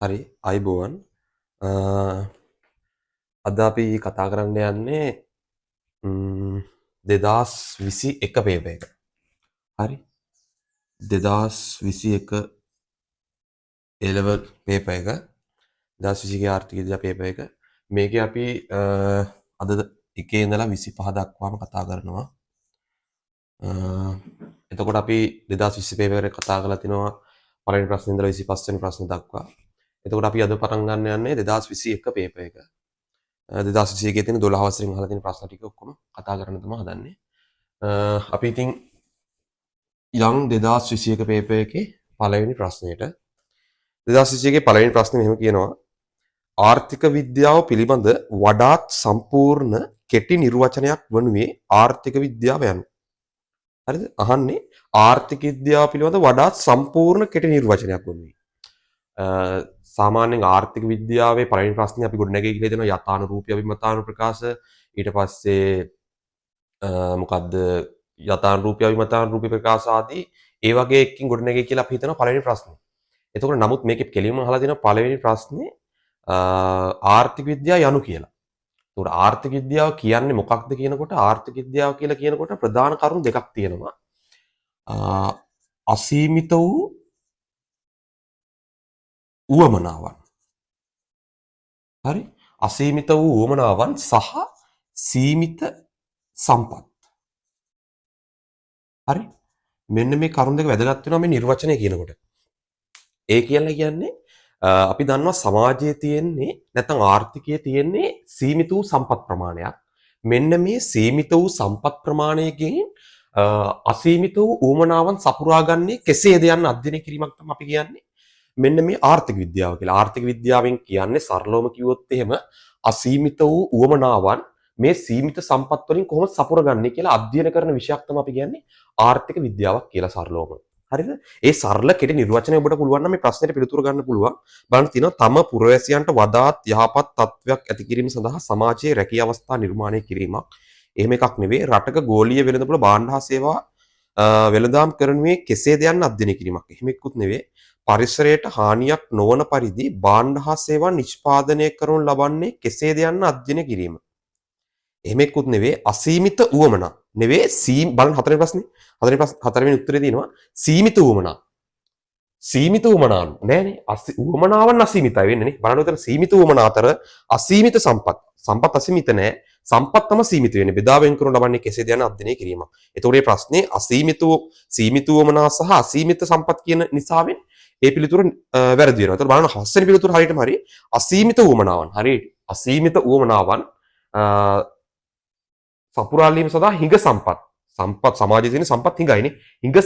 හරි අයිබෝවන් අද අපි කතා කරන්න යන්නේ 2021 පේපර් එක. හරි 2021 A level පේපර් එක 2021 ආර්ථික විද්‍යා පේපර් එක. මේකේ අපි අද එකේ ඉඳලා 25 දක්වාම කතා කරනවා. එතකොට අපි 2020 පේපර් එක කතා කරලා තිනවා පළවෙනි ප්‍රශ්නේ ඉඳලා 25 වෙනි ප්‍රශ්න දක්වා. එතකොට අපි අද පටන් ගන්න යන්නේ 2021 පේපර් එක. 2021 තියෙන 12 වසරෙන් අහලා තියෙන ප්‍රශ්න ටික ඔක්කොම කතා කරන්න තමයි හදන්නේ. අපි ඉතින් යම් 2021 පේපර් එකේ පළවෙනි ප්‍රශ්නෙට 2021 ගේ පළවෙනි ප්‍රශ්නේ මෙහෙම කියනවා ආර්ථික විද්‍යාව පිළිබඳ වඩාත් සම්පූර්ණ කෙටි නිර්වචනයක් වනුයේ ආර්ථික විද්‍යාව යනු. හරිද? අහන්නේ ආර්ථික විද්‍යාව පිළිබඳ වඩාත් සම්පූර්ණ කෙටි නිර්වචනයක් වනුයේ. සාමාන්‍යයෙන් ආර්ථික විද්‍යාවේ පළවෙනි ප්‍රශ්නේ අපි ගොඩනැගී කියලා දෙනවා යථානුරූපී අභිමතාණු ප්‍රකාශ ඊට පස්සේ මොකද්ද යථානුරූපී අභිමතාණු ප්‍රකාශ ආදී ඒ වගේ එකකින් ගොඩනැගී කියලා අපි හිතනවා පළවෙනි ප්‍රශ්නේ. එතකොට නමුත් මේකේ කෙලින්ම අහලා දෙනවා පළවෙනි ප්‍රශ්නේ ආර්ථික විද්‍යාව යනු කියලා. එතකොට ආර්ථික විද්‍යාව කියන්නේ මොකක්ද කියනකොට ආර්ථික විද්‍යාව කියලා කියනකොට ප්‍රධාන කරුණු දෙකක් තියෙනවා. අසීමිත වූ උවමනාවන්. හරි? අසීමිත වූ උවමනාවන් සහ සීමිත සම්පත්. හරි? මෙන්න මේ කරුණු දෙක වැදගත් වෙනවා මේ නිර්වචනය කියනකොට. ඒ කියන්නේ අපි දන්නවා සමාජයේ තියෙන්නේ නැත්නම් ආර්ථිකයේ තියෙන්නේ සීමිත වූ සම්පත් ප්‍රමාණයක්. මෙන්න මේ සීමිත වූ සම්පත් ප්‍රමාණයකින් අසීමිත වූ උවමනාවන් සපුරාගන්නේ කෙසේද යන්න අධ්‍යයනය කිරීමක් තමයි අපි කියන්නේ. මෙන්න මේ ආර්ථික විද්‍යාව කියලා. ආර්ථික විද්‍යාවෙන් කියන්නේ සරලවම කිව්වොත් එහෙම අසීමිත වූ උවමනාවන් මේ සීමිත සම්පත් වලින් කොහොමද සපුරගන්නේ කියලා අධ්‍යයන කරන විෂයක් තමයි අපි කියන්නේ ආර්ථික විද්‍යාවක් කියලා සරලවම. හරිද? ඒ සරල කෙටි නිර්වචනය ඔබට පුළුවන් නම් මේ ප්‍රශ්නෙට පිළිතුරු ගන්න පුළුවන්. බලන්න තියෙනවා තම පුරවැසියන්ට වඩාත් යහපත් තත්ත්වයක් ඇති කිරීම සඳහා සමාජයේ රැකී අවස්ථා නිර්මාණය කිරීමක්. එහෙම එකක් නෙවෙයි. රටක ගෝලීය වෙළඳපොළ භාණ්ඩ හා සේවා වෙළඳාම් කරනුයේ කෙසේද යන්න අධ්‍යයනය කිරීමක්. එහෙම එක්කුත් නෙවෙයි. පරිසරයට හානියක් නොවන පරිදි භාණ්ඩ හා සේවා නිෂ්පාදනය කරනු ලබන්නේ කෙසේද යන්න අධ්‍යයනය කිරීම. එහෙම එක්කුත් නෙවෙයි. අසීමිත උවමනා නෙවෙයි බලන්න හතරවෙනි ප්‍රශ්නේ. හතරවෙනි උත්තරේ තියෙනවා සීමිත උවමනා. සීමිත උවමනා නෑනේ. උවමනාවන් අසීමිතයි වෙන්නේ නේ. බලන්න උතන සීමිත උවමනා අතර අසීමිත සම්පත්. සම්පත් අසීමිත නෑ. සම්පත් තම සීමිත වෙන්නේ. බෙදාවෙන් කරනු ලබන්නේ කෙසේද යන අධ්‍යයනය කිරීමක්. එතකොට මේ ප්‍රශ්නේ අසීමිත සීමිත උවමනා සහ අසීමිත සම්පත් කියන නිසාවෙන් ඒ පිළිතුර වැරදි වෙනවා. එතකොට බලන්න හස්වෙනි පිළිතුර හරියටම හරි. අසීමිත උවමනාවන්. හරි. අසීමිත උවමනාවන් සපුරාලීම සඳහා හිඟ සම්පත් සමාජයේ තියෙන සම්පත් හිඟයිනේ. හිඟ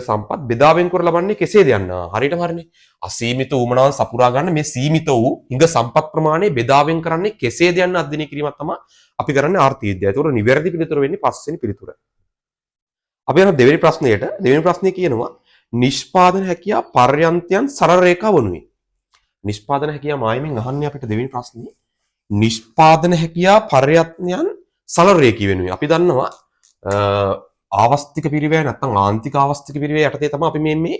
සම්පත් බෙදාවෙන් කර ලබන්නේ කෙසේද යන්න. හරියටම හරිනේ. අසීමිත උවමනාවන් සපුරා ගන්න මේ සීමිත වූ හිඟ සම්පත් ප්‍රමාණය බෙදාවෙන් කරන්නේ කෙසේද යන්න අධ්‍යයනය කිරීමක් තමයි අපි කරන්නේ ආර්ථික විද්‍යාව. ඒතකොට නිවැරදි පිළිතුර වෙන්නේ පස්වෙනි පිළිතුර. අපි යන දෙවෙනි ප්‍රශ්නයට. දෙවෙනි ප්‍රශ්නේ කියනවා නිෂ්පාදන හැකියාව පර්යන්තයන් සරල රේඛා වනුයේ. නිෂ්පාදන හැකියාව මායිමින් අහන්නේ අපිට දෙවෙනි ප්‍රශ්නේ. නිෂ්පාදන හැකියාව පර්යන්තයන් සරල රේඛී වෙනුයේ. අපි දන්නවා ආවස්තික පිරිවැය නැත්නම් ආන්තික ආවස්තික පිරිවැය යටතේ තමයි අපි මේ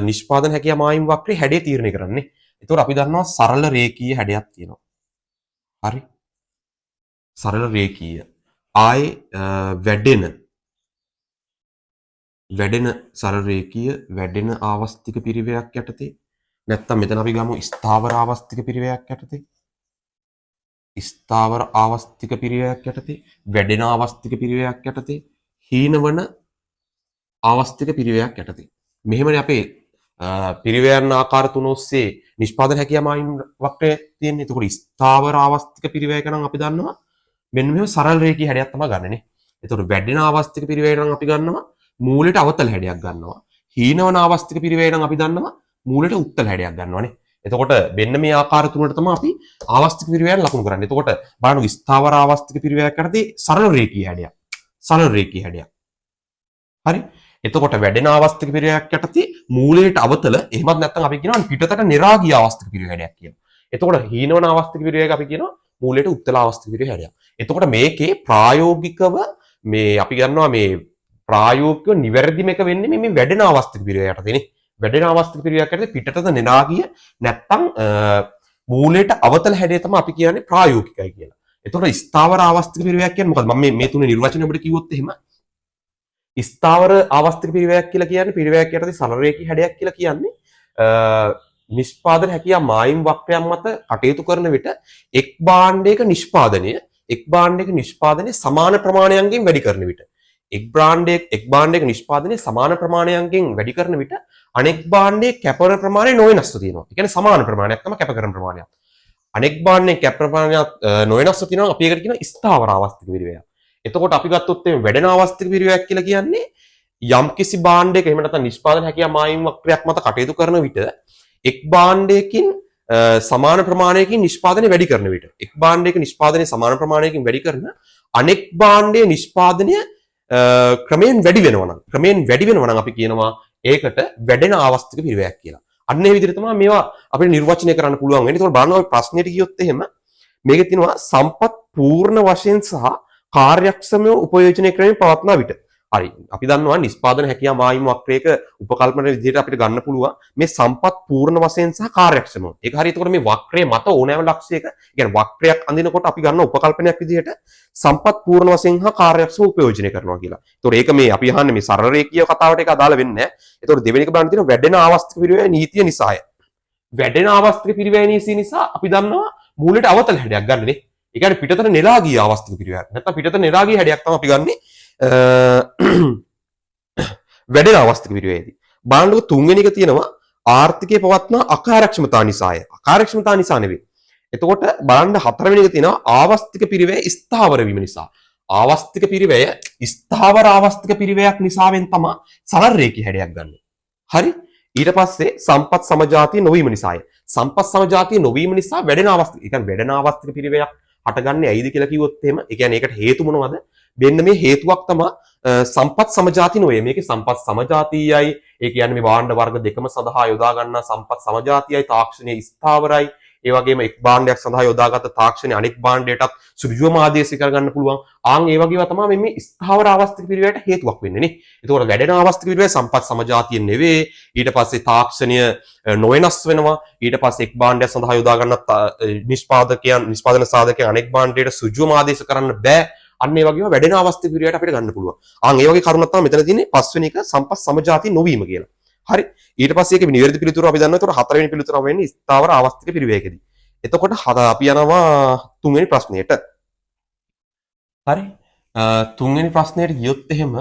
නිෂ්පාදන හැකියාව මායිම් වක්‍රේ හැඩය තීරණය කරන්නේ. ඒතකොට අපි දන්නවා සරල රේඛීය හැඩයක් තියෙනවා. හරි? සරල රේඛීය. ආයේ වැඩෙන සරල රේඛීය වැඩෙන ආවස්තික පිරිවැයක් යටතේ නැත්නම් මෙතන අපි ගමු ස්ථාවර ආවස්තික පිරිවැයක් යටතේ ස්ථාවර ආවස්තික පිරිවැයක් යටතේ වැඩෙන ආවස්තික පිරිවැයක් යටතේ හීනවන ආවස්තික පිරිවැයක් යටතේ මෙහෙමනේ අපේ පිරිවැයන් ආකාර තුන ඔස්සේ නිෂ්පාදන හැකියාව මායිම් වක්‍රය තියෙන්නේ. එතකොට ස්ථාවර ආවස්තික පිරිවැයක නම් අපි දන්නවා මෙන්න මෙහෙම සරල රේඛීය හැඩයක් තමයි ගන්නනේ. එතකොට වැඩෙන ආවස්තික පිරිවැය නම් අපි ගන්නවා මූලයට අවතල හැඩයක් ගන්නවා. හීනවන ආවස්තික පිරිවැය නම් අපි දන්නවා මූලයට උත්තල හැඩයක් ගන්නවානේ. එතකොට මෙන්න මේ ආකාර තුනට තමයි අපි ආවස්තික පිරිවැයන් ලකුණු කරන්නේ. එතකොට බලන්න ස්ථාවර ආවස්තික පිරිවැයක් යටතේ සරල රේඛීය හැඩයක්. සරල රේඛීය හැඩයක්. හරි? එතකොට වැඩෙන ආවස්තික පිරිවැයක් යටතේ මූලයට අවතල එහෙමත් නැත්නම් අපි කියනවා පිටතට නිරාගී ආවස්තික පිරිවැය හැඩයක් කියලා. එතකොට හීනවන ආවස්තික පිරිවැයක අපි කියනවා මූලයට උත්තල ආවස්තික පිරිවැය හැඩයක්. එතකොට මේකේ ප්‍රායෝගිකව මේ අපි ගන්නවා මේ ප්‍රායෝගිකව නිවැරදිම එක වෙන්නේ මේ වැඩෙන ආවස්තික පිරිවැය යටතේනේ. වැඩෙන ආවස්තික පිරිවැයක් ඇතුලේ පිටතට නෙලා ගිය නැත්තම් මූලයට අවතල හැඩය තමයි අපි කියන්නේ ප්‍රායෝගිකයි කියලා. එතකොට ස්ථාවර ආවස්තික පිරිවැයක් කියන්නේ මොකද්ද? මම මේ තුනේ නිර්වචනය ඔබට කිව්වොත් එහෙම ස්ථාවර ආවස්තික පිරිවැයක් කියලා කියන්නේ පිරිවැයක් යටතේ සරලරේඛී හැඩයක් කියලා කියන්නේ නිෂ්පාදන හැකියා මායිම් වක්‍රයන් මත කටයුතු කරන විට එක් භාණ්ඩයක නිෂ්පාදනය සමාන ප්‍රමාණයන්ගෙන් වැඩි කරන විට එක් භාණ්ඩයක නිෂ්පාදනය සමාන ප්‍රමාණයන්ගෙන් වැඩි කරන විට අනෙක් භාණ්ඩයේ කැපවන ප්‍රමාණය නොවෙනස්ව තියෙනවා. ඒ කියන්නේ සමාන ප්‍රමාණයක් තමයි කැප කරන ප්‍රමාණයක්. අනෙක් භාණ්ඩයේ කැප ප්‍රමාණයක් නොවෙනස්ව තියෙනවා අපි ඒකට කියන ස්ථාවර ආවස්තික පිරිවැයක්. එතකොට අපි ගත්තොත් මේ වැඩෙන ආවස්තික පිරිවැයක් කියලා කියන්නේ යම්කිසි භාණ්ඩයක එහෙම නැත්නම් නිෂ්පාදන හැකියා මායිම් වක්‍රයක් මත කටයුතු කරන විට එක් භාණ්ඩයකින් සමාන ප්‍රමාණයකින් නිෂ්පාදනය වැඩි කරන විට එක් භාණ්ඩයක නිෂ්පාදනය සමාන ප්‍රමාණයකින් වැඩි කරන අනෙක් භාණ්ඩයේ නිෂ්පාදනය ක්‍රමයෙන් වැඩි වෙනවා නම් අපි කියනවා ඒකට වැඩෙන ආවස්තික පිරිවැයක් කියලා. අන්න ඒ විදිහට තමයි මේවා අපිට නිර්වචනය කරන්න පුළුවන් වෙන්නේ. ඒකෝට බලන්න ඔය ප්‍රශ්නෙට ගියොත් එහෙම මේකේ තියෙනවා සම්පත් පූර්ණ වශයෙන් සහ කාර්යක්ෂමව උපයෝජනය ක්‍රමයෙන් පවත්නා විට. හරි. අපි දන්නවා නිෂ්පාදන හැකියා මායිම් වක්‍රයක උපකල්පන විදිහට අපිට ගන්න පුළුවන් මේ සම්පත් පූර්ණ වශයෙන් සහ කාර්යක්ෂමව. ඒක හරිය. එතකොට මේ වක්‍රය මත ඕනෑම ලක්ෂයක, කියන්නේ වක්‍රයක් අඳිනකොට අපි ගන්න උපකල්පනයක් විදිහට සම්පත් පූර්ණ වශයෙන් හා කාර්යක්ෂමව උපයෝජනය කරනවා කියලා. එතකොට ඒක මේ අපි අහන්නේ මේ සරල රේඛීය කතාවට ඒක අදාළ වෙන්නේ නැහැ. එතකොට දෙවෙනි එක බලන්න තියෙනවා වැඩෙන ආවස්තික පිරිවැය නීතිය නිසාය. වැඩෙන ආවස්තික පිරිවැය නීතිය නිසා අපි දන්නවා මූලයට අවතල හැඩයක් ගන්නනේ. ඒ කියන්නේ පිටතට නෙලා ගිය ආවස්තික පිරිවැයක්. නැත්නම් පිටතට නෙලා ගිය හැඩයක් තමයි අපි ගන්නෙ. වැඩෙන ආවස්තික පිරිවැයේදී බලන්නකො තුන්වෙනි එක තියෙනවා ආර්ථිකයේ පවත්නා අකාර්යක්ෂමතා නිසාය. අකාර්යක්ෂමතා නිසා නෙවෙයි. එතකොට බලන්න හතරවෙනි එක තියෙනවා ආවස්තික පිරිවැය ස්ථාවර වීම නිසා. ආවස්තික පිරිවැය ස්ථාවර ආවස්තික පිරිවැයක් නිසාවෙන් තමයි සරල රේඛී හැඩයක් ගන්න. හරි? ඊට පස්සේ සම්පත් සමජාතිය නොවීම නිසාය. සම්පත් සමජාතිය නොවීම නිසා වැඩෙන ආවස්තික. ඒ කියන්නේ වැඩෙන ආවස්තික පිරිවැයක් හටගන්නේ ඇයිද කියලා කිව්වොත් එහෙම ඒ කියන්නේ ඒකට හේතු මොනවද? මෙන්න මේ හේතුවක් තමයි සම්පත් සමජාති නොවේ. මේකේ සම්පත් සමජාතියයි ඒ කියන්නේ මේ භාණ්ඩ වර්ග දෙකම සඳහා යොදා ගන්නා සම්පත් සමජාතියයි තාක්ෂණයේ ස්ථාවරයි. ඒ වගේම එක් භාණ්ඩයක් සඳහා යොදාගත් තාක්ෂණයේ අනෙක් භාණ්ඩයටත් සුළුවම ආදේශ කරගන්න පුළුවන්. ආන් ඒ වගේම තමයි මේ ස්ථාවර ආවස්තික පිරිවැයට හේතුවක් වෙන්නේ නේ. ඒතකොට වැඩෙන ආවස්තික පිරිවැය සම්පත් සමජාතිය නෙවෙයි. ඊට පස්සේ තාක්ෂණය නොවෙනස් වෙනවා. ඊට පස්සේ එක් භාණ්ඩයක් සඳහා යොදා ගන්න නිෂ්පාදන සාධකයන් අනෙක් භාණ්ඩයට සුළුවම ආදේශ කරන්න බෑ. අන්න ඒ වගේම වැඩෙන ආවස්තික පිරිවැයට අපිට ගන්න පුළුවන්. ආන් ඒ වගේ කරුණක් තමයි මෙතන තියෙන්නේ පස්වෙනි එක සම්පත් සමජාතිය නොවීම කියලා. හරි. ඊට පස්සේ ඒකේ නිවැරදි පිළිතුර අපි දන්නවා. ඒතකොට හතරවෙනි පිළිතුර වෙන්නේ ස්ථාවර ආවස්තික පිරිවැයකදී. එතකොට අපි යනවා තුන්වෙනි ප්‍රශ්නයට. හරි. තුන්වෙනි ප්‍රශ්නයට ගියොත් එහෙම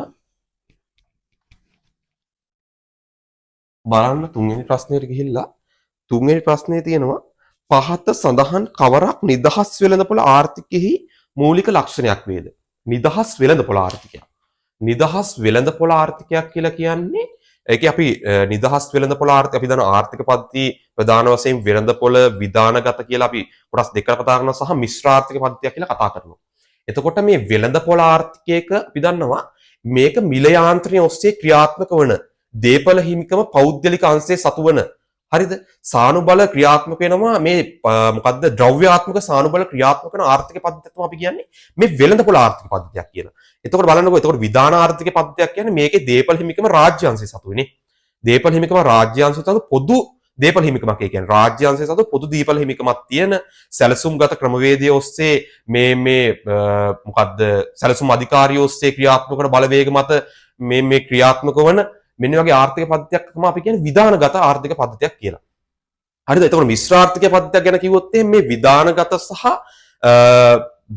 බලන්න තුන්වෙනි ප්‍රශ්නයට ගිහිල්ලා තුන්වෙනි ප්‍රශ්නේ තියෙනවා පහත සඳහන් කවරක් නිදහස් වෙළඳපොළ ආර්ථිකයෙහි මූලික ලක්ෂණයක් වේද? නිදහස් වෙළඳපොළ ආර්ථිකයක්. නිදහස් වෙළඳපොළ ආර්ථිකයක් කියලා කියන්නේ ඒකේ අපි නිදහස් වෙළඳපොළ ආර්ථික අපි දන්න ආර්ථික පද්ධති ප්‍රධාන වශයෙන් වෙළඳපොළ විධානගත කියලා අපි කොටස් දෙකකට කතා කරනවා සහ මිශ්‍ර ආර්ථික පද්ධතියක් කියලා කතා කරනවා. එතකොට මේ වෙළඳපොළ ආර්ථිකයක අපි දන්නවා මේක මිල යාන්ත්‍රණය ඔස්සේ ක්‍රියාත්මක වන දේපල හිමිකම පෞද්ගලික අංශයේ සතු වන හරිද සානුබල ක්‍රියාත්මක වෙනවා මේ මොකද්ද ද්‍රව්‍යාත්මක සානුබල ක්‍රියාත්මක කරන ආර්ථික පද්ධතිය තමයි අපි කියන්නේ මේ වෙළඳපොළ ආර්ථික පද්ධතියක් කියලා. එතකොට බලන්නකෝ එතකොට විධාන ආර්ථික පද්ධතියක් කියන්නේ මේකේ දේපල හිමිකම රාජ්‍ය අංශයේ සතු වෙන්නේ. දේපල හිමිකම රාජ්‍ය අංශයේ සතු පොදු දේපල හිමිකමක් ඒ කියන්නේ රාජ්‍ය අංශයේ සතු පොදු දීපල හිමිකමක් තියෙන සැලසුම්ගත ක්‍රමවේදය ඔස්සේ මේ මොකද්ද සැලසුම් අධිකාරිය ඔස්සේ ක්‍රියාත්මක කරන බලවේග මත මේ ක්‍රියාත්මක වන මෙන්න වගේ ආර්ථික පද්ධතියක් තමයි අපි කියන්නේ විධානගත ආර්ථික පද්ධතියක් කියලා. හරිද? එතකොට මිශ්‍ර ආර්ථික පද්ධතියක් ගැන කිව්වොත් මේ විධානගත සහ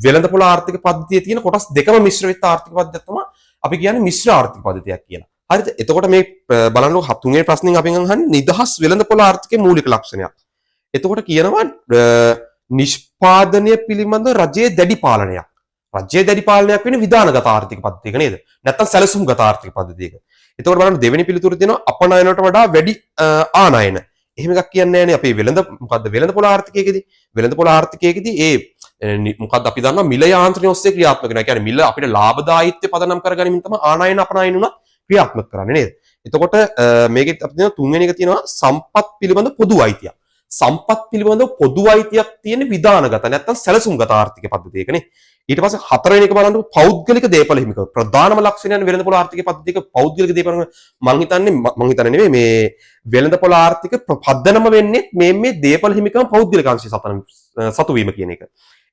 වෙළඳපොළ ආර්ථික පද්ධතියේ තියෙන කොටස් දෙකම මිශ්‍ර වෙච්ච ආර්ථික පද්ධතියක් තමයි අපි කියන්නේ මිශ්‍ර ආර්ථික පද්ධතියක් කියලා. හරිද? එතකොට මේ බලන්නකො තුන්වෙනි ප්‍රශ්نين අපෙන් අහන්නේ නිදහස් වෙළඳපොළ ආර්ථිකයේ මූලික ලක්ෂණයක්. එතකොට කියනවා නිෂ්පාදනය පිළිබඳ රජයේ දැඩි පාලනයක්. රජයේ දැඩි පාලනයක් වෙන්නේ විධානගත ආර්ථික පද්ධතියක නේද? නැත්නම් සැලසුම්ගත ආර්ථික පද්ධතියක. එතකොට බලන්න දෙවෙනි පිළිතුර තියෙනවා අපනයනට වඩා වැඩි ආනයන. එහෙම එකක් කියන්නේ නැහැ නේ අපේ වෙළඳපොළ ආර්ථිකයේදී. වෙළඳපොළ ආර්ථිකයේදී මොකද්ද අපි දන්නවා මිල යාන්ත්‍රණය ඔස්සේ ක්‍රියාත්මක වෙනවා. ඒ කියන්නේ මිල අපිට ලාභදායීත්වය පදනම් කරගනිමින් තමයි ආනයන අපනයන උනත් ක්‍රියාත්මක කරන්නේ නේද? එතකොට මේකෙත් අපි තියෙනවා තුන්වෙනි එක තියෙනවා සම්පත් පිළිබඳ පොදු අයිතියක්. සම්පත් පිළිබඳ පොදු අයිතියක් තියෙන විධානගත නැත්නම් සැලසුම්ගත ආර්ථික පද්ධතියකනේ. ඊට පස්සේ හතරවෙනි එක බලන්න පෞද්ගලික දේපල හිමිකම. ප්‍රධානම ලක්ෂණයන් වෙළඳපොළ ආර්ථික පද්ධතියක පෞද්ගලික දේපල මං හිතන්නේ නෙමෙයි මේ වෙළඳපොළ ආර්ථික පදනම වෙන්නේ මේ දේපල හිමිකම පෞද්ගලික අංශය සතු වීම කියන එක.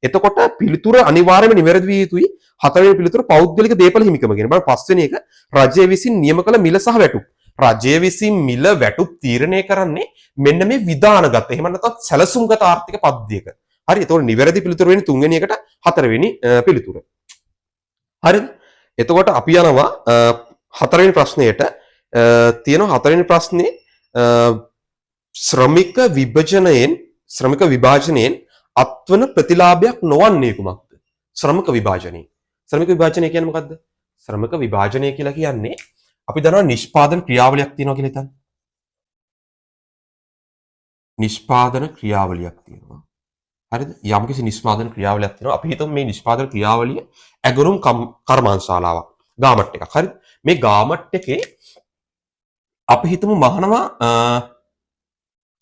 එතකොට පිළිතුර අනිවාර්යයෙන්ම නිවැරදි විය යුතුයි. හතරවෙනි පිළිතුර පෞද්ගලික දේපල හිමිකම කියන. බලන්න පස්වෙනි එක රජය විසින් නියම කළ මිල සහ වැටුප්. රජය විසින් මිල වැටුප් තීරණය කරන්නේ මෙන්න මේ විධානගත. එහෙම නැත්නම් සැලසුම්ගත ආර්ථික පද්ධතියක. හරි. එතකොට නිවැරදි පිළිතුර වෙන්නේ තුන්වෙනි එකට හතරවෙනි පිළිතුර. හරිද? එතකොට අපි යනවා හතරවෙනි ප්‍රශ්නයට. තියෙනවා හතරවෙනි ප්‍රශ්නේ ශ්‍රමික විභාජනයෙන් අත්වන ප්‍රතිලාභයක් නොවන්නේ කුමක්ද? ශ්‍රමික විභාජනය. ශ්‍රමික විභාජනය කියන්නේ මොකද්ද? ශ්‍රමික විභාජනය කියලා කියන්නේ අපි දන්නවා නිෂ්පාදන ක්‍රියාවලියක් තියෙනවා කියලා හිතන්න. නිෂ්පාදන ක්‍රියාවලියක් තියෙනවා. හරිද? යම්කිසි නිෂ්පාදන ක්‍රියාවලියක් තියෙනවා. අපි හිතමු මේ නිෂ්පාදන ක්‍රියාවලිය ඇගරුම් කර්මාන්තශාලාවක්. ගාමට් එකක්. හරිද? මේ ගාමට් එකේ අපි හිතමු මහනවා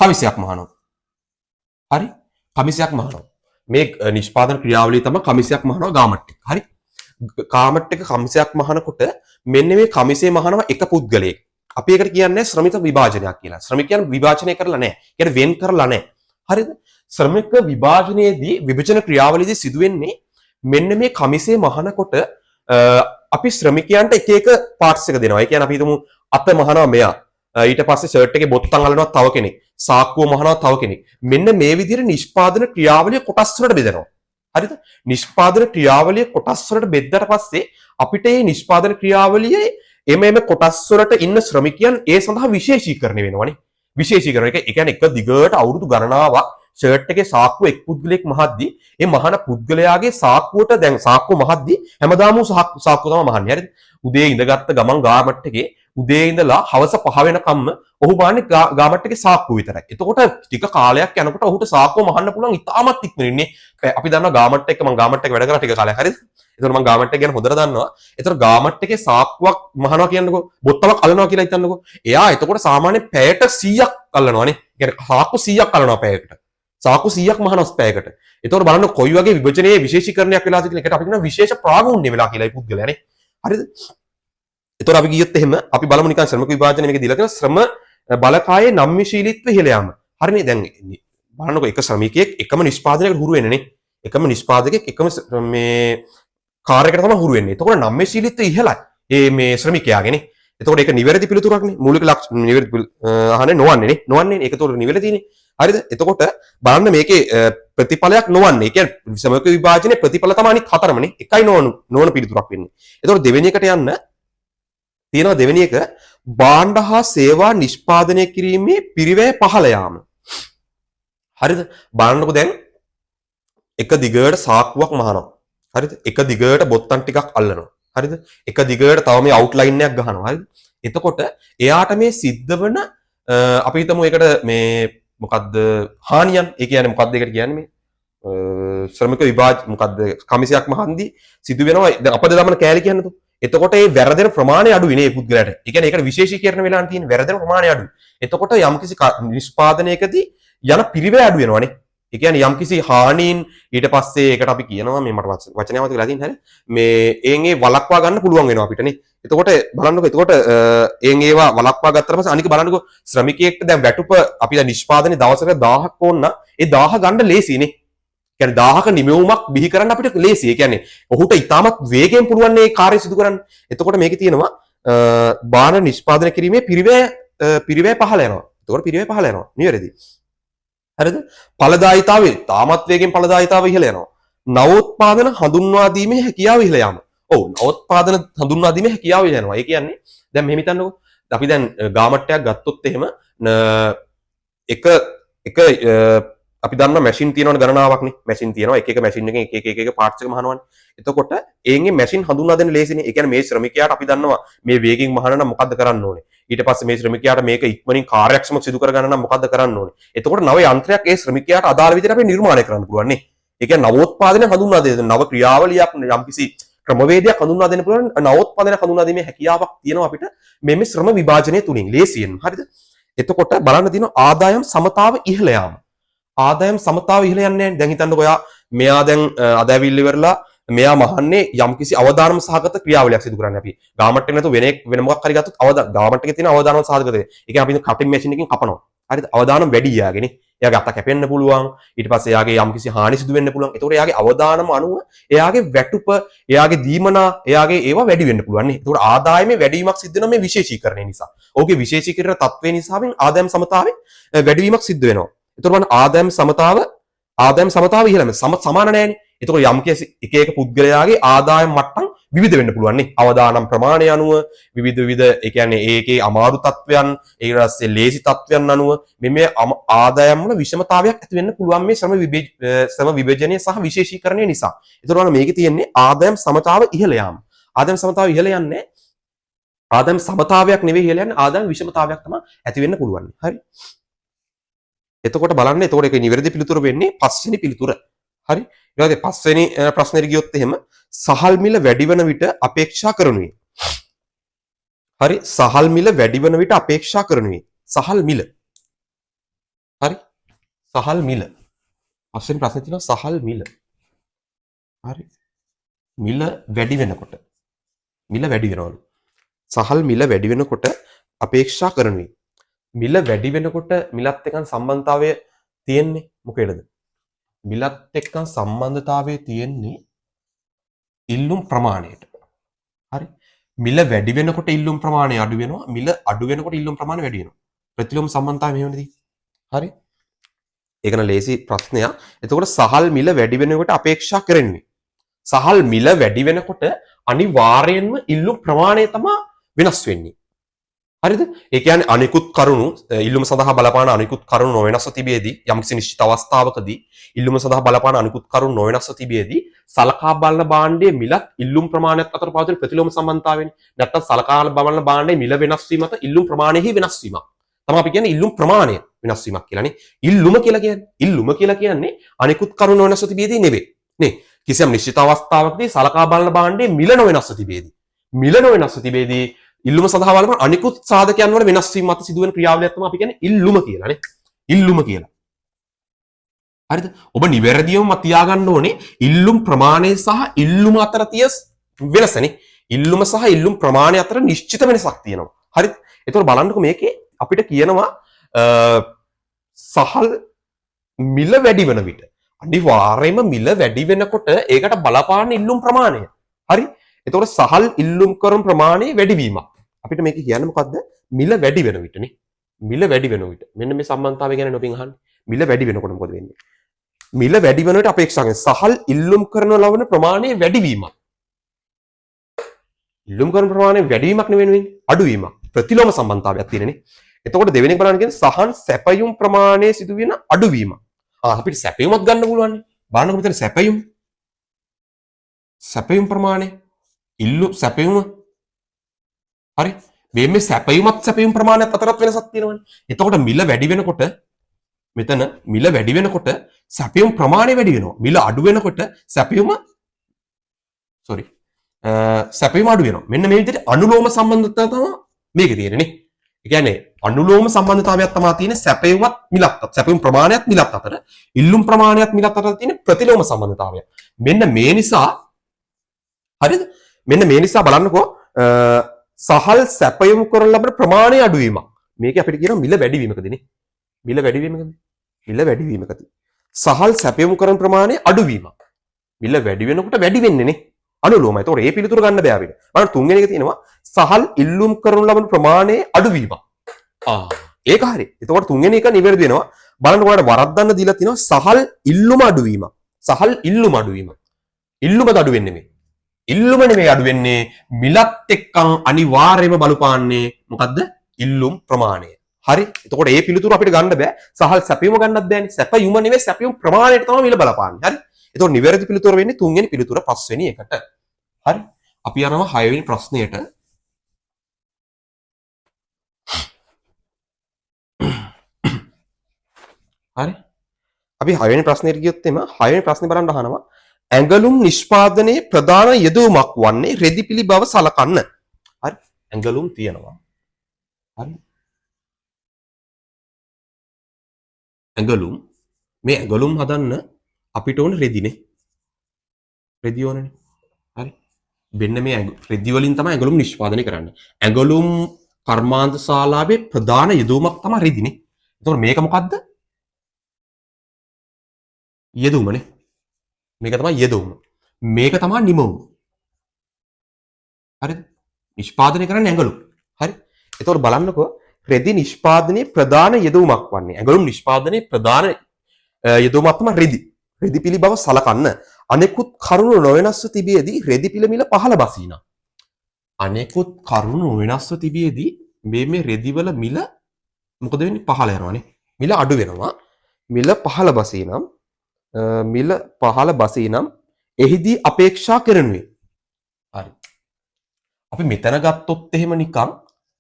කමිසයක් මහනවා. හරි? කමිසයක් මහනවා. මේ නිෂ්පාදන ක්‍රියාවලිය තමයි කමිසයක් මහනවා ගාමට් එක. හරි? ගාමට් එක කමිසයක් මහනකොට මෙන්න මේ කමිසේ මහනවා එක පුද්ගලයෙක්. අපි ඒකට කියන්නේ ශ්‍රමික විභාජනයක් කියලා. ශ්‍රමිකයන් විභාජනය කරලා නැහැ. කියන්නේ වෙන් කරලා නැහැ. හරිද? ශ්‍රමික විභාජනයේදී විභජන ක්‍රියාවලියේදී සිදුවෙන්නේ මෙන්න මේ කමිසේ මහනකොට අපි ශ්‍රමිකයන්ට එක එක පාර්ට්ස් එක දෙනවා. ඒ කියන්නේ අපි හිතමු අත මහනවා මෙයා. ඊට පස්සේ ෂර්ට් එකේ බොත්තම් අල්ලනවා තව කෙනෙක්. සාක්කුව මහනවා තව කෙනෙක්. මෙන්න මේ විදිහට නිෂ්පාදන ක්‍රියාවලිය කොටස් වලට බෙදනවා. හරිද? නිෂ්පාදන ක්‍රියාවලිය කොටස් වලට බෙද්දට පස්සේ අපිට මේ නිෂ්පාදන ක්‍රියාවලියේ එමෙම කොටස් වලට ඉන්න ශ්‍රමිකයන් ඒ සඳහා විශේෂීකරණය වෙනවනේ. විශේෂීකරණ ඒ කියන්නේ එක දිගට අවුරුදු ගණනාවක් ෂර්ට් එකේ සාක්කුව එක් පුද්ගලයෙක් මහද්දී ඒ මහන පුද්ගලයාගේ සාක්කුවට දැන් සාක්කුව මහද්දී හැමදාම සාක්කුව තමයි මහන්නේ. හරිද? උදේ ඉඳගත්ත ගමන් ගාමට් එකේ උදේ ඉඳලා හවස 5 වෙනකම්ම ඔහු බලන්නේ ගාමට් එකේ සාක්කුව විතරයි. එතකොට ටික කාලයක් යනකොට ඔහුට සාක්කුව මහන්න පුළුවන් ඉතාමත් ඉක්මනින්නේ. අපි දන්නවා ගාමට් එක මම ගාමට් එක වැඩ කරලා ටික කාලයක්. හරිද? එතකොට මම ගාමට් එක ගැන හොඳට දන්නවා. එතකොට ගාමට් එකේ සාක්කුවක් මහනවා කියන්නකෝ බොත්තමක් අල්ලනවා කියලා හිතන්නකෝ. එයා එතකොට සාමාන්‍ය පැයට 100ක් අල්ලනවානේ. කියන්නේ සාක්කු 100ක් අල්ලනවා පැයකට. සාක්කු 100ක් මහනවා පැයකට. එතකොට බලන්න කොයි වගේ විභජනයේ විශේෂීකරණයක් වෙලාද කියලා එකට අපි කියන විශේෂ ප්‍රාගුණ්‍ය වෙලා කියලා ඒ පුද්ගලයානේ. හරිද? එතකොට අපි ගියොත් එහෙම අපි බලමු නිකන් ශ්‍රමික විභාජනය මේක දීලා තියෙනවා ශ්‍රම බලකායේ නම්‍යශීලීත්වය ඉහළ යාම. හරිනේ දැන් බලන්නකො එක ශ්‍රමිකයෙක් එකම නිෂ්පාදනයකට හුරු වෙන්නේ නේ. එකම නිෂ්පාදකයෙක් එකම මේ කාර්යයකට තමයි හුරු වෙන්නේ. එතකොට නම්‍යශීලීත්වය ඉහළයි. මේ ශ්‍රමිකයාගේනේ. එතකොට ඒක නිවැරදි පිළිතුරක්නේ. මූලික ලක්ෂණ නිවැරදි අහන්නේ නොවන්නේ නේ. නොවන්නේ ඒක එතකොට නිවැරදිනේ. හරිද? එතකොට බලන්න මේකේ ප්‍රතිඵලයක් නොවන්නේ. ඒ කියන්නේ ශ්‍රමික විභාජනයේ ප්‍රතිඵල තමයි අනිත් හතරමනේ. එකයි නොවන පිළිතුරක් වෙන්නේ. එතකොට දෙවෙනි එකට යන්න තියෙනවා දෙවෙනි එක භාණ්ඩ හා සේවා නිෂ්පාදනය කිරීමේ පිරිවැය පහළ යාම. හරිද? බලන්නකො දැන් එක දිගට සාක්කුවක් මහනවා. හරිද? එක දිගට බොත්තම් ටිකක් අල්ලනවා. හරිද? එක දිගට තව මේ අවුට්ලයින් එකක් ගහනවා. හරිද? එතකොට එයාට මේ සිද්ධ වෙන අපි හිතමු ඒකට මේ මොකද්ද හානියන්. ඒ කියන්නේ මොකද්ද ඒකට කියන්නේ මේ ශ්‍රමික විභාජ මොකද්ද කමිසයක් මහන්දි සිදු වෙනවා. දැන් අපද දමන කෑලි කියන්නේ તો. එතකොට මේ වැරදෙන ප්‍රමාණය අඩුයි නේ පුද්ගලයාට. ඒ කියන්නේ ඒකට විශේෂීකරණ වෙලා තියෙන වැරදෙන ප්‍රමාණය අඩුයි. එතකොට යම්කිසි නිෂ්පාදනයකදී යන පිරිවැය අඩු වෙනවානේ. ඒ කියන්නේ යම්කිසි හානීන් ඊට පස්සේ ඒකට අපි කියනවා මේ මට වචනයක් මතක වෙලා තියෙන හැරි මේ එන්නේ වලක්වා ගන්න පුළුවන් වෙනවා අපිටනේ. එතකොට බලන්නකො එතකොට ඒවා වලක්වා ගත්තට පස්සේ අනික බලන්නකො ශ්‍රමිකයෙක්ට දැන් වැටුප අපි දැන් නිෂ්පාදනයේ දවසකට 1000ක් ඕන ඒ 1000 ගන්න ලේසියිනේ. කියන්නේ 1000ක නිමවුමක් බිහි කරන්න අපිට ලේසි. ඒ කියන්නේ ඔහුට ඉතාමත් වේගයෙන් පුළුවන් මේ කාර්යය සිදු කරන්න. එතකොට මේකේ තියෙනවා බාන නිෂ්පාදනය කිරීමේ පිරිවැය පහළ යනවා. එතකොට පිරිවැය පහළ යනවා. නිවැරදි. හරිද? ඵලදායීතාවය තාමත් වේගෙන් ඵලදායීතාවය ඉහළ යනවා. නවෝත්පාදන හඳුන්වා දීමේ හැකියාව ඉහළ යාම. ඔව් නවෝත්පාදන හඳුන්වා දීමේ හැකියාව ඉහළ යනවා. ඒ කියන්නේ දැන් මෙහෙම හිතන්නකෝ. අපි දැන් ගාමට්ටයක් ගත්තොත් එහෙම එක අපි දන්න මැෂින් තියෙනවනේ ගණනාවක්නේ. මැෂින් තියෙනවා එක එක මැෂින් එකකින් එක පාර්ට්ස් එක මහනවනේ. එතකොට ඒන්ගේ මැෂින් හඳුන්වා දෙන්න ලේසිනේ. ඒ කියන්නේ මේ ශ්‍රමිකයාට අපි දන්නවා මේ වේගෙන් මහන නම් මොකද්ද කරන්න ඕනේ. ඊට පස්සේ මේ ශ්‍රමිකයාට මේක ඉක්මනින් කාර්යක්ෂමව සිදු කරගන්න නම් මොකද්ද කරන්න ඕනේ. එතකොට නව යන්ත්‍රයක් ඒ ශ්‍රමිකයාට අදාළ විදිහට අපි නිර්මාණය කරන්න පුළුවන් නේ. ඒ කියන්නේ නවෝත්පාදනය හඳුන්වා දෙන්න නව ක්‍රියාවලියක් යම්කිසි ක්‍රමවේදයක් හඳුන්වා දෙන්න පුළුවන් නවෝත්පාදනය හඳුන්වා දීමේ හැකියාවක් තියෙනවා අපිට මේ ශ්‍රම විභාජනය තුලින් ලේසියෙන්. හරිද? එතකොට බලන්න තියෙනවා ආදායම් සමතාව ඉහළ යාම. ආදායම් සමතාව ඉහළ යන්නේ නැහැ. දැන් හිතන්නකෝ ඔයා මෙයා දැන් අද ඇවිල්ලා ඉවරලා මෙයා මහන්නේ යම්කිසි අවදානම් සහගත ක්‍රියාවලියක් සිදු කරන්නේ අපි. ගාමට් එක නැතුව වෙන මොකක් හරි ගත්තොත් ගාමට් එකේ තියෙන අවදානම් සහගත දේ. ඒ කියන්නේ අපි කටින් මැෂින් එකකින් කපනවා. හරිද? අවදානම් වැඩි යාගෙන. එයාගේ අත කැපෙන්න පුළුවන්. ඊට පස්සේ එයාගේ යම්කිසි හානි සිදු වෙන්න පුළුවන්. ඒතකොට එයාගේ අවදානම අනුව එයාගේ වැටුප, එයාගේ දීමනා, එයාගේ ඒවා වැඩි වෙන්න පුළුවන් නේ. ඒතකොට ආදායමේ වැඩිවීමක් සිද්ධ වෙනවා මේ විශේෂීකරණය නිසා. ඕකේ විශේෂීකරණ තත්ත්වය නිසාවෙන් ආදායම් සමතාවේ වැඩිවීමක් සිද්ධ වෙනවා. ඒතකොට බලන්න ආදායම් සමතාව ඉහළම සමාන නැහැනේ. එතකොට යම් එක එක පුද්ගලයාගේ ආදායම් මට්ටම් විවිධ වෙන්න පුළුවන් නේ. අවදානම් ප්‍රමාණය අනුව විවිධ ඒ කියන්නේ ඒකේ අමාරු තත්වයන්, ඊට පස්සේ ලේසි තත්වයන් අනුව මේ ආදායම් වල විෂමතාවයක් ඇති වෙන්න පුළුවන් මේ ශ්‍රම විභජනය සහ විශේෂීකරණය නිසා. ඒතකොට මේකේ තියෙන්නේ ආදායම් සමතාව ඉහළ යාම. ආදායම් සමතාව ඉහළ යන්නේ ආදායම් සමතාවයක් නෙවෙයි ඉහළ යන්නේ ආදායම් විෂමතාවයක් තමයි ඇති වෙන්න පුළුවන්. හරි. එතකොට බලන්න එතකොට ඒක නිවැරදි පිළිතුර වෙන්නේ පස්වෙනි පිළිතුර. හරි. ඊට පස්සේ පස්වෙනි ප්‍රශ්නෙට ගියොත් එහෙම සහල් මිල වැඩි වෙන විට අපේක්ෂා කරනුවේ. හරි. සහල් මිල වැඩි වෙන විට අපේක්ෂා කරනුවේ. සහල් මිල. හරි. සහල් මිල. පස්වෙනි ප්‍රශ්නේ තියෙනවා සහල් මිල. හරි. මිල වැඩි වෙනකොට. මිල වැඩි වෙනවලු. සහල් මිල වැඩි වෙනකොට අපේක්ෂා කරනුවේ. මිල වැඩි වෙනකොට මිලත් එක්ක සම්බන්ධතාවය තියෙන්නේ මොකේද? මිලත් එක්ක සම්බන්ධතාවය තියෙන්නේ ඉල්ලුම් ප්‍රමාණයට. හරි. මිල වැඩි වෙනකොට ඉල්ලුම් ප්‍රමාණය අඩු වෙනවා. මිල අඩු වෙනකොට ඉල්ලුම් ප්‍රමාණය වැඩි වෙනවා. ප්‍රතිලෝම සම්බන්ධතාවය මෙහෙමද තියෙන්නේ? හරි. ඒක න ලේසි ප්‍රශ්නයක්. එතකොට සහල් මිල වැඩි වෙනකොට අපේක්ෂා කරන්නේ. සහල් මිල වැඩි වෙනකොට අනිවාර්යයෙන්ම ඉල්ලුම් ප්‍රමාණය තමයි වෙනස් වෙන්නේ. හරිද? ඒ කියන්නේ අනිකුත් කරුණු ඉල්ලුම සඳහා බලපාන අනිකුත් කරුණු නොවෙනස්ව තිබියදී යම්කිසි නිශ්චිත අවස්ථාවකදී ඉල්ලුම සඳහා බලපාන අනිකුත් කරුණු නොවෙනස්ව තිබියදී සලකා බලන භාණ්ඩයේ මිලත් ඉල්ලුම් ප්‍රමාණයත් අතර පවතින ප්‍රතිලෝම සම්බන්ධතාවයනේ. නැත්තම් සලකා බලන භාණ්ඩයේ මිල වෙනස් වීම මත ඉල්ලුම් ප්‍රමාණයෙහි වෙනස් වීමක්. තමයි අපි කියන්නේ ඉල්ලුම් ප්‍රමාණය වෙනස් වීමක් කියලානේ. ඉල්ලුම කියලා කියන්නේ අනිකුත් කරුණු නොවෙනස්ව තිබියදී නෙවෙයි. නේ. කිසියම් නිශ්චිත අවස්ථාවකදී සලකා බලන භාණ්ඩයේ මිල නොවෙනස්ව තිබියදී. මිල නොවෙනස්ව තිබියදී ඉල්ලුම සඳහා බලපාන අනිකුත් සාධකයන් වල වෙනස් වීම මත සිදුවෙන ක්‍රියාවලියක් තමයි අපි කියන්නේ ඉල්ලුම කියලානේ. ඉල්ලුම කියලා. හරිද? ඔබ නිවැරදිවම තියාගන්න ඕනේ ඉල්ලුම් ප්‍රමාණය සහ ඉල්ලුම අතර තියෙන වෙනසනේ. ඉල්ලුම සහ ඉල්ලුම් ප්‍රමාණය අතර නිශ්චිත වෙනසක් තියෙනවා. හරිද? ඒතකොට බලන්නකො මේකේ අපිට කියනවා සහල් මිල වැඩි වෙන විට අනිවාර්යයෙන්ම මිල වැඩි වෙනකොට ඒකට බලපාන ඉල්ලුම් ප්‍රමාණය. හරි? එතකොට සහල් ඉල්ලුම් කරන ප්‍රමාණය වැඩිවීමක්. අපිට මේක කියන්නේ මොකද්ද? මිල වැඩි වෙන විටනේ. මිල වැඩි වෙන විට. මෙන්න මේ සම්බන්ධතාවය ගැන ඔබෙන් අහන්නේ. මිල වැඩි වෙනකොට මොකද වෙන්නේ? මිල වැඩි වෙන විට අපේක්ෂා කරන සහල් ඉල්ලුම් කරන ලබන ප්‍රමාණය වැඩිවීමක්. ඉල්ලුම් කරන ප්‍රමාණය වැඩිවීමක් නෙවෙයි අඩුවීමක්. ප්‍රතිලෝම සම්බන්ධතාවයක් තියෙනනේ. එතකොට දෙවෙනි බලන්න කියන්නේ සහන් සැපයුම් ප්‍රමාණය සිදුවෙන අඩුවීමක්. අපිට සැපයුමක් ගන්න පුළුවන් නේ. බලන්නකො මෙතන සැපයුම් ප්‍රමාණය සැපයුම හරි මේ සැපයුම් ප්‍රමාණයත් අතරත් වෙනසක් තියෙනවනේ. එතකොට මිල වැඩි වෙනකොට මෙතන මිල වැඩි වෙනකොට සැපයුම් ප්‍රමාණය වැඩි වෙනවා. මිල අඩු වෙනකොට සැපයුම අඩු වෙනවා. මෙන්න මේ විදිහට අනුලෝම සම්බන්ධතාවය තමයි මේකේ තියෙන්නේ නේ. ඒ කියන්නේ අනුලෝම සම්බන්ධතාවයක් තමයි තියෙන්නේ සැපයුමත් මිලත් සැපයුම් ප්‍රමාණයත් මිලත් අතර ඉල්ලුම් ප්‍රමාණයත් මිලත් අතර තියෙන ප්‍රතිලෝම සම්බන්ධතාවය. මෙන්න මේ නිසා හරිද? මෙන්න මේ නිසා බලන්නකෝ සහල් සැපයුම් කරන ලබන ප්‍රමාණය අඩුවීමක්. මේක අපිට කියනවා මිල වැඩිවීමකදීනේ. මිල වැඩිවීමකදී. සහල් සැපයුම් කරන ප්‍රමාණය අඩුවීමක්. මිල වැඩි වෙනකොට වැඩි වෙන්නේ නේ. අනුලෝමයි. ඒතකොට මේ පිළිතුර ගන්න බෑ අපිට. බලන්න තුන්වෙනි එක තියෙනවා සහල් ඉල්ලුම් කරන ලබන ප්‍රමාණය අඩුවීමක්. ඒක හරි. ඒතකොට තුන්වෙනි එක නිවැරදි වෙනවා. බලන්න ඔයාලට වරද්දන්න දීලා තියෙනවා සහල් ඉල්ලුම අඩුවීමක්. සහල් ඉල්ලුම අඩුවීමක්. ඉල්ලුමද අඩු වෙන්නේ මේ. ඉල්ලුම නෙමෙයි අඩු වෙන්නේ මිලත් එක්කන් අනිවාර්යයෙන්ම බලපාන්නේ මොකද්ද? ඉල්ලුම් ප්‍රමාණය. හරි? එතකොට මේ පිළිතුර අපිට ගන්න බෑ. සහල් සැපයුම ගන්නත් බෑනේ. සැපයුම නෙමෙයි සැපයුම් ප්‍රමාණයට තමයි මිල බලපාන්නේ. හරි? එතකොට නිවැරදි පිළිතුර වෙන්නේ තුන්වෙනි පිළිතුර පස්වෙනි එකට. හරි? අපි යනවා හයවෙනි ප්‍රශ්නයට. හරි? අපි හයවෙනි ප්‍රශ්නෙට ගියොත් එම හයවෙනි ප්‍රශ්නේ බලන්න අහනවා ඇඟලුම් නිෂ්පාදනයේ ප්‍රධාන යෙදවීමක් වන්නේ රෙදිපිලි බව සලකන්න. හරි? ඇඟලුම් තියෙනවා. හරි? ඇඟලුම් මේ ඇඟලුම් හදන්න අපිට ඕන රෙදිනේ. රෙදි ඕනනේ. මෙන්න මේ රෙදි වලින් තමයි ඇඟලුම් නිෂ්පාදනය කරන්නේ. ඇඟලුම් කර්මාන්ත ශාලාවේ ප්‍රධාන යෙදවීමක් තමයි රෙදිනේ. එතකොට මේක මොකද්ද? යෙදවීමනේ. මේක තමයි යෙදවීම. මේක තමයි නිමවීම. හරිද? නිෂ්පාදනය කරන්නේ ඇඟලුම්. හරි? එතකොට බලන්නකෝ රෙදි නිෂ්පාදනයේ ප්‍රධාන යෙදවීමක් වන්නේ ඇඟලුම් නිෂ්පාදනයේ ප්‍රධාන යෙදවීමක් තමයි රෙදි. රෙදි පිළි බව සලකන්න. අනෙකුත් කරුණු නොවෙනස්ව තිබියදී රෙදි පිළ මිල පහළ බසිනා. අනෙකුත් කරුණු වෙනස්ව තිබියදී මේ රෙදිවල මිල මොකද වෙන්නේ? පහළ යනවානේ. මිල අඩු වෙනවා. මිල පහළ බසිනම් මිල පහළ බසිනම් එහිදී අපේක්ෂා කරනුවේ. හරි. අපි මෙතන ගත්තොත් එහෙම නිකන්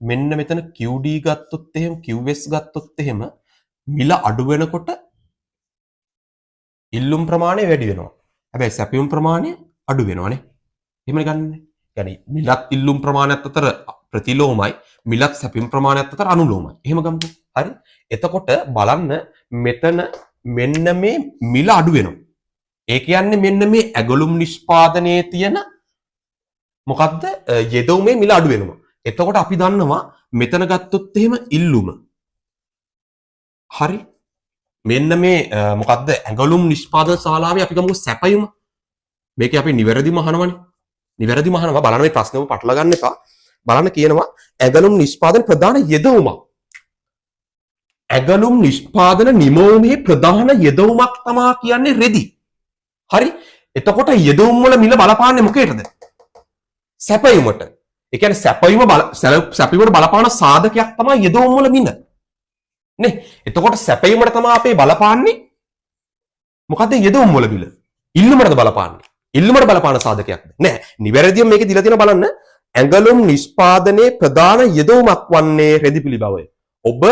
මෙන්න මෙතන QD ගත්තොත් එහෙම QS ගත්තොත් එහෙම මිල අඩු වෙනකොට ඉල්ලුම් ප්‍රමාණය වැඩි වෙනවා. හැබැයි සැපයුම් ප්‍රමාණය අඩු වෙනවානේ. එහෙමනේ ගන්නනේ. يعني මිලත් ඉල්ලුම් ප්‍රමාණයත් අතර ප්‍රතිලෝමයි මිලත් සැපයුම් ප්‍රමාණයත් අතර අනුලෝමයි. එහෙම ගමුකෝ. හරි. එතකොට බලන්න මෙතන මෙන්න මේ මිල අඩු වෙනවා. ඒ කියන්නේ මෙන්න මේ ඇගලුම් නිෂ්පාදනයේ තියෙන මොකද්ද යෙදවීමේ මිල අඩු වෙනවා. එතකොට අපි දන්නවා මෙතන ගත්තොත් එහෙම ඉල්ලුම. හරි. මෙන්න මේ මොකද්ද ඇඟලුම් නිෂ්පාදන ශාලාවේ අපි ගමුකෝ සැපයුම. මේකේ අපි නිවැරදිම අහනවනේ. නිවැරදිම අහනවා බලන්න මේ ප්‍රශ්නෙම පටල ගන්න එපා. බලන්න කියනවා ඇඟලුම් නිෂ්පාදන ප්‍රධාන යෙදවීමක්. ඇඟලුම් නිෂ්පාදන නිමවීමේ ප්‍රධාන යෙදවීමක් තමයි කියන්නේ රෙදි. හරි. එතකොට යෙදවීම් වල මිල බලපාන්නේ මොකේටද? සැපයුමට. ඒ කියන්නේ සැපයුමට බලපාන සාධකයක් තමයි යෙදවීම් වල මිල. නේ? එතකොට සැපයීමට තමයි අපේ බලපාන්නේ මොකද්ද යෙදවීම් වල මිල? ඉල්ලුමටද බලපාන්නේ? ඉල්ලුමට බලපාන සාධකයක්ද? නෑ. නිවැරදිව මේකේ දීලා තියෙනවා බලන්න. ඇඟලුම් නිෂ්පාදනයේ ප්‍රධාන යෙදවීමක් වන්නේ රෙදි පිළි බවය. ඔබ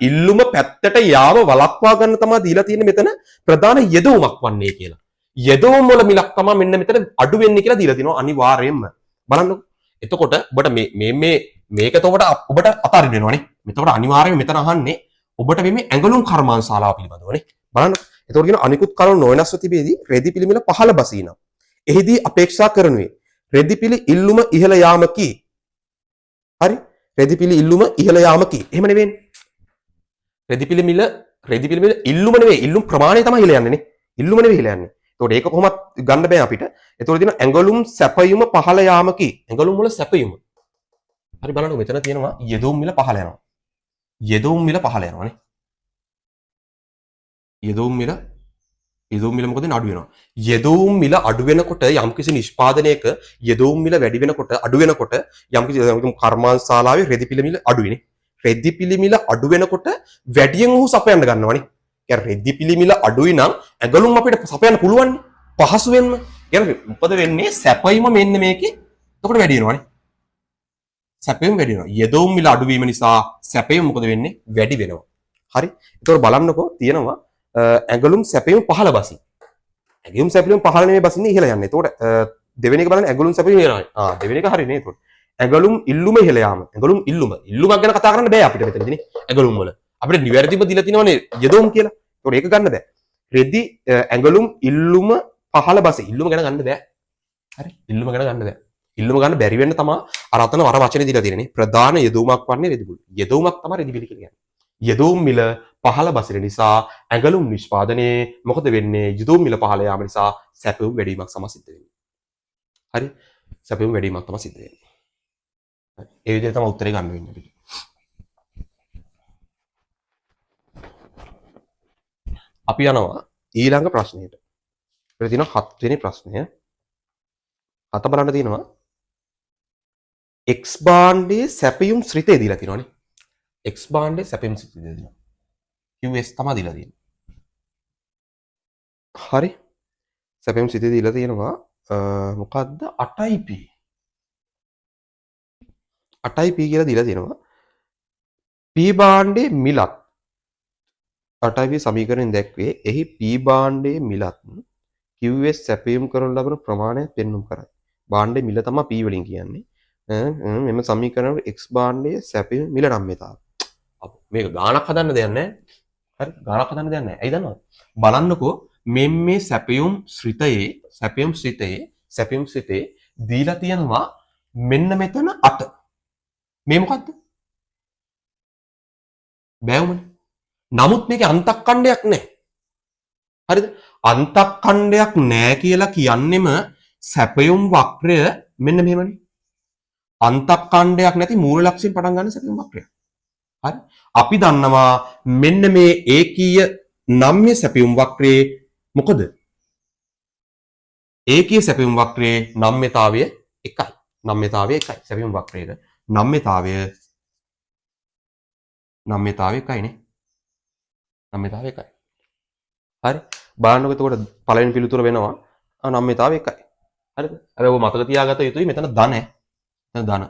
ඉල්ලුම පැත්තට යාම වළක්වා ගන්න තමයි දීලා තියෙන්නේ මෙතන ප්‍රධාන යෙදවීමක් වන්නේ කියලා. යෙදවීම් වල මිලක් තමයි මෙන්න මෙතන අඩු වෙන්නේ කියලා දීලා තිනවා අනිවාර්යයෙන්ම. බලන්නකෝ. එතකොට ඔබට මේක එතකොට ඔබට අතාරින්න වෙනවනේ. මෙතකොට අනිවාර්යයෙන්ම මෙතන අහන්නේ ඔබට මේ ඇඟලුම් කර්මාන්ත ශාලාව පිළිබඳවනේ. බලන්න. එතකොට කියන අනිකුත් කරුණු නොවෙනස්ව තිබෙදී රෙදි පිළි මිල පහළ බසිනා. එහිදී අපේක්ෂා කරනුවේ රෙදි පිළි ඉල්ලුම ඉහළ යාමකි. හරි? රෙදි පිළි ඉල්ලුම ඉහළ යාමකි. එහෙම නෙවෙන්නේ. රෙදි පිළි මිල ඉල්ලුම නෙවෙයි ඉල්ලුම් ප්‍රමාණය තමයි ඉහළ යන්නේ නේ. ඉල්ලුම නෙවෙයි ඉහළ යන්නේ. එතකොට ඒක කොහොමත් ගන්න බෑ අපිට. එතකොට තියෙන ඇඟලුම් සැපයුම පහළ යාමකි. ඇඟලුම් වල සැපයුම. හරි බලන්න මෙතන තියෙනවා යෙදවීම් මිල පහළ යනවා. යෙදවීම් මිල පහළ යනවානේ. යෙදවීම් මිල මොකද අඩු වෙනවා. යෙදවීම් මිල අඩු වෙනකොට යම්කිසි නිෂ්පාදනයක යෙදවීම් මිල වැඩි වෙනකොට අඩු වෙනකොට යම්කිසි කර්මාන්ත ශාලාවේ රෙදි පිළි මිල අඩු වෙන්නේ. රෙදි පිළි මිල අඩු වෙනකොට වැඩියෙන් උහු සපයන්න ගන්නවනේ. يعني රෙදි පිළි මිල අඩුයි නම් ඇඟලුම් අපිට සපයන්න පුළුවන් පහසුවෙන්ම. يعني මොකද වෙන්නේ සැපයීම මෙන්න මේකේ එතකොට වැඩි වෙනවනේ. සැපයීම වැඩි වෙනවා. යෙදවීම් මිල අඩු වීම නිසා සැපයීම මොකද වෙන්නේ? වැඩි වෙනවා. හරි? ඒතකොට බලන්නකෝ තියෙනවා ඇඟලුම් සැපයීම පහළ බසි. ඇඟලුම් සැපයීම පහළ නෙමෙයි බසින්නේ ඉහළ යන්නේ. ඒතකොට දෙවෙනි එක බලන්න ඇඟලුම් සැපයීම ඉහළයි. දෙවෙනි එක හරිනේ. ඒතකොට ඇඟලුම් ඉල්ලුම ඉහළ යාම. ඉල්ලුමක් ගැන කතා කරන්න බෑ අපිට මෙතනදී නේ. ඇඟලුම් වල. අපිට නිවැරදිව දීලා තිනවනේ යෙදවීම් කියලා. ඒතකොට ඒක ගන්න බෑ. රෙදි ඇඟලුම් ඉල්ලුම පහළ බසි. ඉල්ලුම ගැන ගන්න බෑ. හරි? ඉල්ලුම ගැන ගන්න බෑ. ඉල්ලුම ගන්න බැරි වෙන්න තමයි අර අතන වර වචනේ දීලා තියෙන්නේ. ප්‍රධාන යෙදවීමක් වන්නේ රෙදි පිළි. යෙදවීමක් තමයි රෙදි පිළි කියන්නේ. යෙදවීම් මිල පහළ බසින නිසා ඇඟලුම් නිෂ්පාදනයේ මොකද වෙන්නේ? යෙදවීම් මිල පහළ යාම නිසා සැපයුම් වැඩිවීමක් තමයි සිද්ධ වෙන්නේ. හරි? සැපයුම් වැඩිවීමක් තමයි සිද්ධ වෙන්නේ. හරි. ඒ විදිහට තමයි උත්තරේ ගන්න වෙන්නේ අපිට. අපි යනවා ඊළඟ ප්‍රශ්නයට. අපිට තියෙනවා 7 වෙනි ප්‍රශ්නය. 7 බලන්න තියෙනවා x භාණ්ඩයේ සැපයුම් ශ්‍රිතය දීලා තියෙනවානේ. x භාණ්ඩයේ සැපයුම් ශ්‍රිතය දීලා තියෙනවා. QS තමයි දීලා තියෙන්නේ. හරි. සැපයුම් ශ්‍රිතය දීලා තියෙනවා මොකද්ද 8p. 8p කියලා දීලා තියෙනවා. p භාණ්ඩයේ මිලත් 8p සමීකරණයෙන් දැක්වේ එහි p භාණ්ඩයේ මිලත් QS සැපයුම් කරනු ලබන ප්‍රමාණය පෙන්වුම් කරයි. භාණ්ඩයේ මිල තමයි p වලින් කියන්නේ. මෙම සමීකරණ x භාණ්ඩයේ සැපයුම් මිල නම් මෙතා. මේක ගාණක් හදන්න දෙයක් නැහැ. හරි ගාණක් හදන්න දෙයක් නැහැ. ඇයි දන්නවද? බලන්නකෝ මේ සැපයුම් ශ්‍රිතයේ දීලා තියෙනවා මෙන්න මෙතන 8. මේ මොකද්ද? බෑවුමනේ. නමුත් මේකේ අන්තක්ඛණ්ඩයක් නැහැ. හරිද? අන්තක්ඛණ්ඩයක් නැහැ කියලා කියන්නෙම සැපයුම් වක්‍රය මෙන්න මෙහෙමනේ. අන්තක්ඛණ්ඩයක් නැති මූල ලක්ෂයෙන් පටන් ගන්න සැපයුම් වක්‍රය. හරි? අපි දන්නවා මෙන්න මේ ඒකීය නම්‍ය සැපයුම් වක්‍රයේ මොකද? ඒකීය සැපයුම් වක්‍රයේ නම්‍යතාවය 1යි. නම්‍යතාවය 1යි. සැපයුම් වක්‍රයේ නම්‍යතාවය 1යිනේ. නම්‍යතාවය 1යි. හරි? බලන්නකො එතකොට පළවෙනි පිළිතුර වෙනවා නම්‍යතාවය 1යි. හරිද? හැබැයි ඔබ මතක තියාගත යුතුයි මෙතන ධන. මෙතන ධන.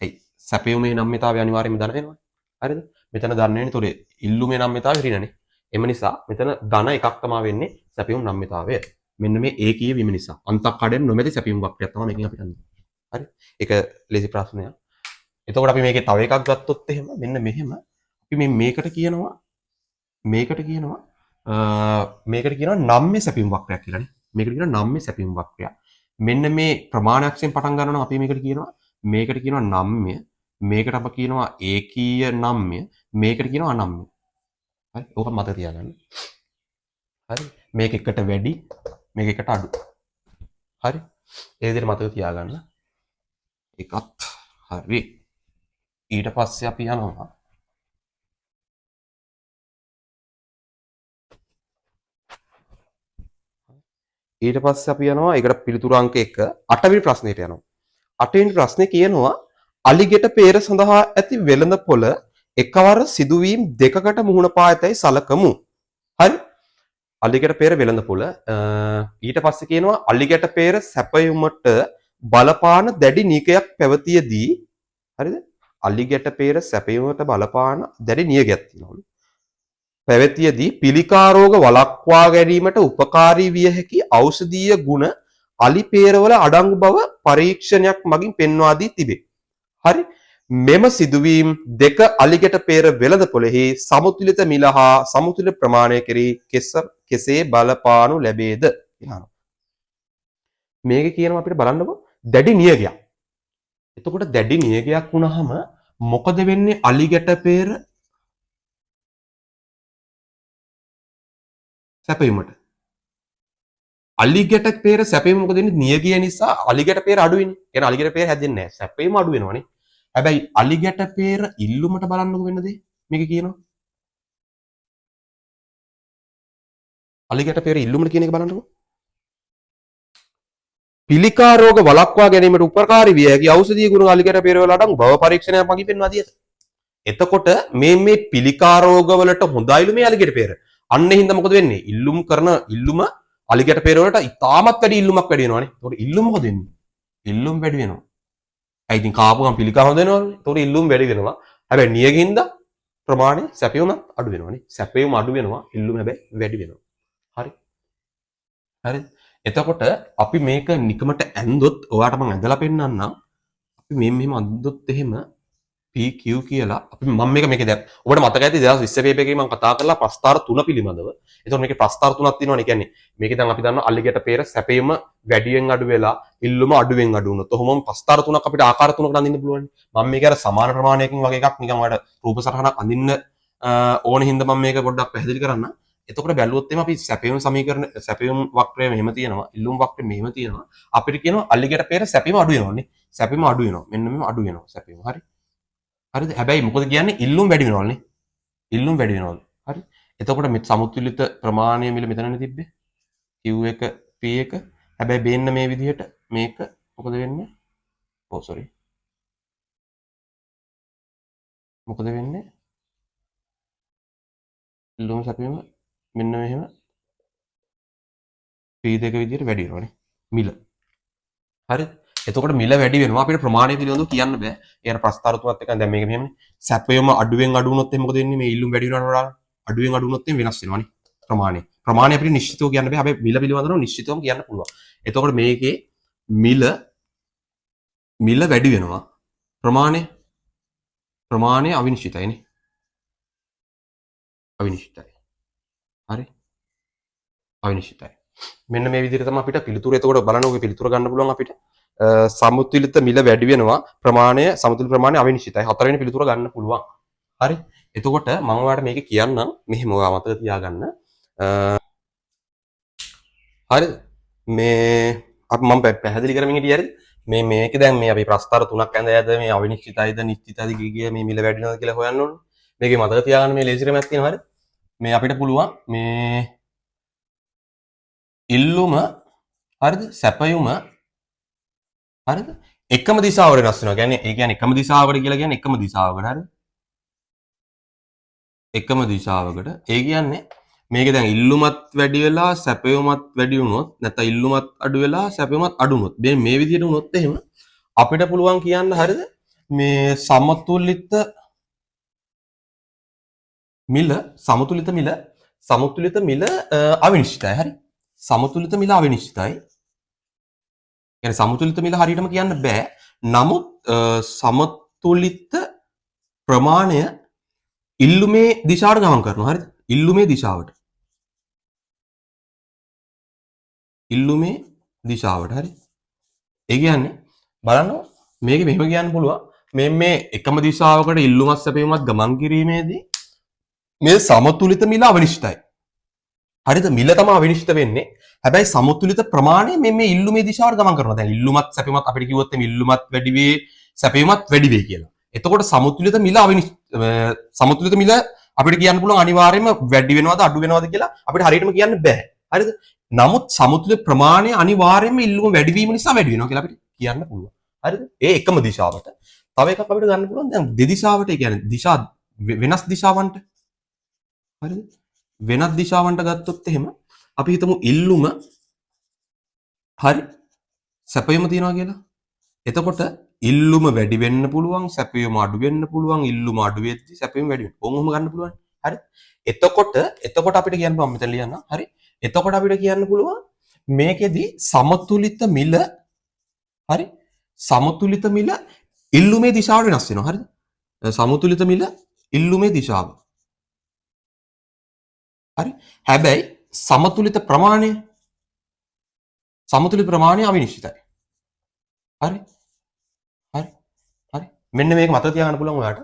හයි. සැපයුමේ නම්‍යතාවය අනිවාර්යයෙන්ම ධන වෙනවා. හරිද? මෙතන ධන වෙන්නේ. ඒතොර ඉල්ලුමේ නම්‍යතාවය ඍණනේ. එම නිසා මෙතන ධන එකක් තමයි වෙන්නේ සැපයුම් නම්‍යතාවය. මෙන්න මේ ඒකීය වීම නිසා අන්තක්කඩෙන් නොමැති සැපයුම් වක්‍රයක් තමයි මේකෙන් අපිට අන්නේ. හරි? ඒක ලේසි ප්‍රශ්නයක්. එතකොට අපි මේකේ තව එකක් ගත්තොත් එහෙම මෙන්න මෙහෙම අපි මේකට කියනවා නම්‍ය සැපයුම් වක්‍රයක් කියලානේ. මේකට කියනවා නම්‍ය සැපයුම් වක්‍රයක්. මෙන්න මේ ප්‍රමාණයක්යෙන් පටන් ගන්නවා නම් අපි මේකට කියනවා නම්‍ය. මේකට අපි කියනවා ඒකීය නම්‍ය. මේකට කියනවා අනම්‍ය. හරි? ඕක මතක තියාගන්න. හරි? මේක එකට වැඩි මේක එකට අඩු. හරි? ඒ විදිහට මතක තියාගන්න. එකත් හරි. ඊට පස්සේ අපි යනවා ඒකට පිළිතුරු අංක 1 8වෙනි ප්‍රශ්නෙට යනවා. 8වෙනි ප්‍රශ්නේ කියනවා අලිගෙට පෙර සඳහා ඇති වෙළඳ පොළ එකවර සිදුවීම් දෙකකට මුහුණ පා ඇතැයි සලකමු. හරි? අලිගෙට පෙර වෙළඳ පොළ ඊට පස්සේ කියනවා අලිගෙට පෙර සැපයුමට බලපාන දැඩි නීකයක් පැවතියදී හරිද? අලිගෙට පෙර සැපයුමට බලපාන දැඩි නියගයක් තියෙනවලු. පැවතියදී පිළිකා රෝග වළක්වා ගැනීමට උපකාරී විය හැකි ඖෂධීය ගුණ අලි පෙරවල අඩංගු බව පරීක්ෂණයක් මගින් පෙන්වා දී තිබේ. හරි? මෙම සිදුවීම් දෙක අලිගෙට පෙර වෙළඳපොළෙහි සමුතුලිත මිල හා සමුතුලිත ප්‍රමාණය කෙරෙහි කෙසේ බලපානු ලැබේද? කියනවා. මේක කියනවා අපිට බලන්නකො දැඩි නියගයක්. එතකොට දැඩි නියගයක් වුණාම මොකද වෙන්නේ අලිගෙට පෙර සැපයුමට? අලිගෙට පෙර සැපයුම මොකද වෙන්නේ? නියගිය නිසා අලිගෙට පෙර අඩු වෙන්නේ. එහෙනම් අලිගෙට පෙර හැදෙන්නේ නැහැ. සැපයුම අඩු වෙනවනේ. හැබැයි අලිගෙට පෙර ඉල්ලුමට බලන්නකො වෙන දේ. මේක කියනවා. අලිගෙට පෙර ඉල්ලුමට කියන එක බලන්නකො. පිළිකා රෝග වළක්වා ගැනීමට උපකාරී විය හැකි ඖෂධීය ගුණ අලිගෙට පෙර වල අඩංගු බව පරීක්ෂණයක් මගින් පෙන්වා දී ඇත. එතකොට මේ පිළිකා රෝග වලට හොඳයිලු මේ අලිගෙට පෙර. අන්න ඒ හින්දා මොකද වෙන්නේ? ඉල්ලුම අලිගෙට පෙර වලට ඉතාමත් වැඩි ඉල්ලුමක් වැඩි වෙනවානේ. ඒතකොට ඉල්ලුම මොකද වෙන්නේ? ඉල්ලුම වැඩි වෙනවා. ඇයි ඉතින් කාපු ගමන් පිළිකා හොඳ වෙනවනේ. ඒතකොට ඉල්ලුම වැඩි වෙනවා. හැබැයි නියගින්ද ප්‍රමාණය සැපයුම අඩු වෙනවානේ. සැපයුම අඩු වෙනවා. ඉල්ලුම හැබැයි වැඩි වෙනවා. හරි. හරිද? එතකොට අපි මේක නිකමට ඇන්දොත් ඔයාට මම ඇදලා පෙන්නන්නම්. අපි මෙහෙම අන්දොත් එහෙම PQ කියලා අපි මම මේක දැන් ඔබට මතක ඇති 2020 පේපර් එකේ මම කතා කරලා ප්‍රස්තාර 3 පිළිබඳව. ඒතකොට මේකේ ප්‍රස්තාර 3ක් තියෙනවානේ. කියන්නේ මේකේ දැන් අපි දන්නවා අල්ලිගට පෙර සැපයීම වැඩියෙන් අඩු වෙලා ඉල්ලුම අඩුවෙන් අඩු වුණොත්. ඔහොමම ප්‍රස්තාර 3ක් අපිට ආකාර 3කට අඳින්න පුළුවන්. මම මේක අර සමාන ප්‍රමාණයකින් වගේ එකක් නිකන් ඔයාලට රූප සටහනක් අඳින්න ඕන හින්දා මම මේක පොඩ්ඩක් පැහැදිලි කරන්න. එතකොට බැලුවොත් එimhe අපි සැපයීම සමීකරණ සැපයීම වක්‍රය මෙහෙම තියෙනවා. ඉල්ලුම් වක්‍රය මෙහෙම තියෙනවා. අපිට කියනවා අල්ලිගට පෙර සැපයීම අඩු වෙනවානේ. සැපයීම අඩු වෙනවා. මෙන්න මෙහෙම අඩු වෙනවා සැපයීම. හරි. හරිද? හැබැයි මොකද කියන්නේ? ඉල්ලුම් වැඩි වෙනවනේ. ඉල්ලුම් වැඩි වෙනවලු. හරි. එතකොට මේ සමුතුලිත ප්‍රමාණය මිල මෙතනනේ තිබ්බේ. Q1 P1. හැබැයි බේන්න මේ විදිහට මේක මොකද වෙන්නේ? sorry. මොකද වෙන්නේ? ඉල්ලුම් සැපයීම මෙන්න මෙහෙම P2 විදිහට වැඩි වෙනවනේ. මිල. හරිද? එතකොට මිල වැඩි වෙනවා. අපිට ප්‍රමාණය පිළිබඳව කියන්න බෑ. ඒ අර ප්‍රස්තාර තුනත් එක්ක දැන් මේක මෙහෙමනේ. සැපයීම අඩුවෙන් අඩු වුණොත් එහෙනම් මොකද වෙන්නේ? මේ ඉල්ලුම් වැඩි වෙනවට වඩා අඩුවෙන් අඩු වුණොත් වෙනස් වෙනවනේ ප්‍රමාණය. ප්‍රමාණය අපිට නිශ්චිතව කියන්න බෑ. හැබැයි මිල පිළිබඳව නිශ්චිතවම කියන්න පුළුවන්. එතකොට මේකේ මිල වැඩි වෙනවා. ප්‍රමාණය අවිනිශ්චිතයිනේ. අවිනිශ්චිතයි. හරි? අවිනිශ්චිතයි. මෙන්න මේ විදිහට තමයි අපිට පිළිතුර එතකොට බලන්න ඔගේ පිළිතුර ගන්න පුළුවන් අපිට. සමතුලිත මිල වැඩි වෙනවා ප්‍රමාණය සමතුලිත ප්‍රමාණය අවිනිශ්චිතයි. හතරවෙනි පිළිතුර ගන්න පුළුවන්. හරි. එතකොට මම ඔයාලට මේක කියන්නම්. මෙහෙම ඔයා මතක තියාගන්න. හරිද? මේ අපි මම පැහැදිලි කරමින් හිටියේ හරිද? මේක දැන් මේ අපි ප්‍රස්තාර තුනක් ඇඳ මේ අවිනිශ්චිතයිද නිශ්චිතයිද කිය මේ මිල වැඩි වෙනවද කියලා හොයන්න ඕනේ. මේකේ මතක තියාගන්න මේ ලේසි ක්‍රමයක් තියෙනවා හරිද? මේ අපිට පුළුවන් මේ ඉල්ලුම හරිද? සැපයුම හරිද? එකම දිශාවට වෙනස් වෙනවා. ඒ කියන්නේ එකම දිශාවකට කියලා කියන්නේ එකම දිශාවකට හරිද? එකම දිශාවකට. ඒ කියන්නේ මේක දැන් ඉල්ලුමත් වැඩි වෙලා සැපයුමත් වැඩි වුණොත් නැත්නම් ඉල්ලුමත් අඩු වෙලා සැපයුමත් අඩු වුණොත් මේ විදිහට වුණොත් එහෙම අපිට පුළුවන් කියන්න හරිද? මේ සමතුලිත මිල අවිනිශ්චිතයි හරි? සමතුලිත මිල අවිනිශ්චිතයි. يعني සමතුලිත මිල හරියටම කියන්න බෑ. නමුත් සමතුලිත ප්‍රමාණය ඉල්ලුමේ දිශාවට ගමන් කරනවා හරිද? ඉල්ලුමේ දිශාවට හරි? ඒ කියන්නේ බලන්න මේක මෙහෙම කියන්න පුළුවන්. මේ එකම දිශාවකට ඉල්ලුමත් සැපයුමත් ගමන් කිරීමේදී මේ සමතුලිත මිල අවිනිශ්චිතයි. හරිද? මිල තමයි අවිනිශ්චිත වෙන්නේ. හැබැයි සමතුලිත ප්‍රමාණය මේ ඉල්ලුමේ දිශාවට ගමන් කරනවා. දැන් ඉල්ලුමත් සැපයුමත් අපිට කිව්වොත් මේ ඉල්ලුමත් වැඩි වේ සැපයුමත් වැඩි වේ කියලා. එතකොට සමතුලිත මිල අපිට කියන්න පුළුවන් අනිවාර්යයෙන්ම වැඩි වෙනවද අඩු වෙනවද කියලා අපිට හරියටම කියන්න බෑ. හරිද? නමුත් සමතුලිත ප්‍රමාණය අනිවාර්යයෙන්ම ඉල්ලුම වැඩි වීම නිසා වැඩි වෙනවා කියලා අපිට කියන්න පුළුවන්. හරිද? ඒ එකම දිශාවට. තව එකක් අපිට ගන්න පුළුවන් දැන් දෙදිශාවට ඒ කියන්නේ දිශා වෙනස් දිශාවන්ට. හරිද? වෙනත් දිශාවන්ට ගත්තොත් එහෙම අපි හිතමු ඉල්ලුම හරි සැපයුම තියනවා කියලා. එතකොට ඉල්ලුම වැඩි වෙන්න පුළුවන් සැපයුම අඩු වෙන්න පුළුවන් ඉල්ලුම අඩු වෙද්දි සැපයුම වැඩි වෙනවා. ඕම ගන්න පුළුවන්. හරි? එතකොට අපිට කියන්න පුළුවන් මෙතන ලියන්න. හරි? එතකොට අපිට කියන්න පුළුවන් මේකෙදි සමතුලිත මිල හරි? සමතුලිත මිල ඉල්ලුමේ දිශාවට වෙනස් වෙනවා. හරිද? සමතුලිත මිල ඉල්ලුමේ දිශාව. හරි? හැබැයි සමතුලිත ප්‍රමාණය අවිනිශ්චිතයි. හරි? හරි? මෙන්න මේක මතක තියාගන්න පුළුවන් ඔයාලට.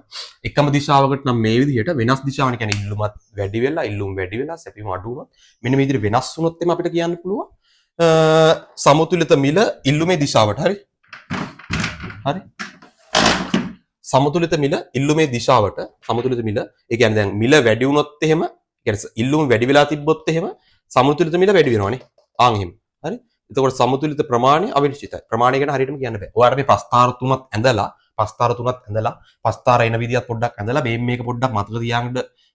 එකම දිශාවකට නම් මේ විදිහට වෙනස් දිශාවන කියන්නේ ඉල්ලුමත් වැඩි වෙලා සැපීම අඩු වුණොත් මෙන්න මේ විදිහට වෙනස් වුණොත් එimhe අපිට කියන්න පුළුවන් සමතුලිත මිල ඉල්ලුමේ දිශාවට. හරි? සමතුලිත මිල ඉල්ලුමේ දිශාවට සමතුලිත මිල ඒ කියන්නේ දැන් මිල වැඩි වුණොත් එහෙම කියන්නේ ඉල්ලුම වැඩි වෙලා තිබ්බොත් එහෙම සමතුලිත මිල වැඩි වෙනවනේ. ආන් එහෙම. හරි? එතකොට සමතුලිත ප්‍රමාණය අවිනිශ්චිතයි. ප්‍රමාණය ගැන හරියටම කියන්න බෑ. ඔයාලට මේ ප්‍රස්තාර තුනක් ඇඳලා ප්‍රස්තාර එන විදියත් පොඩ්ඩක් ඇඳලා මේක පොඩ්ඩක්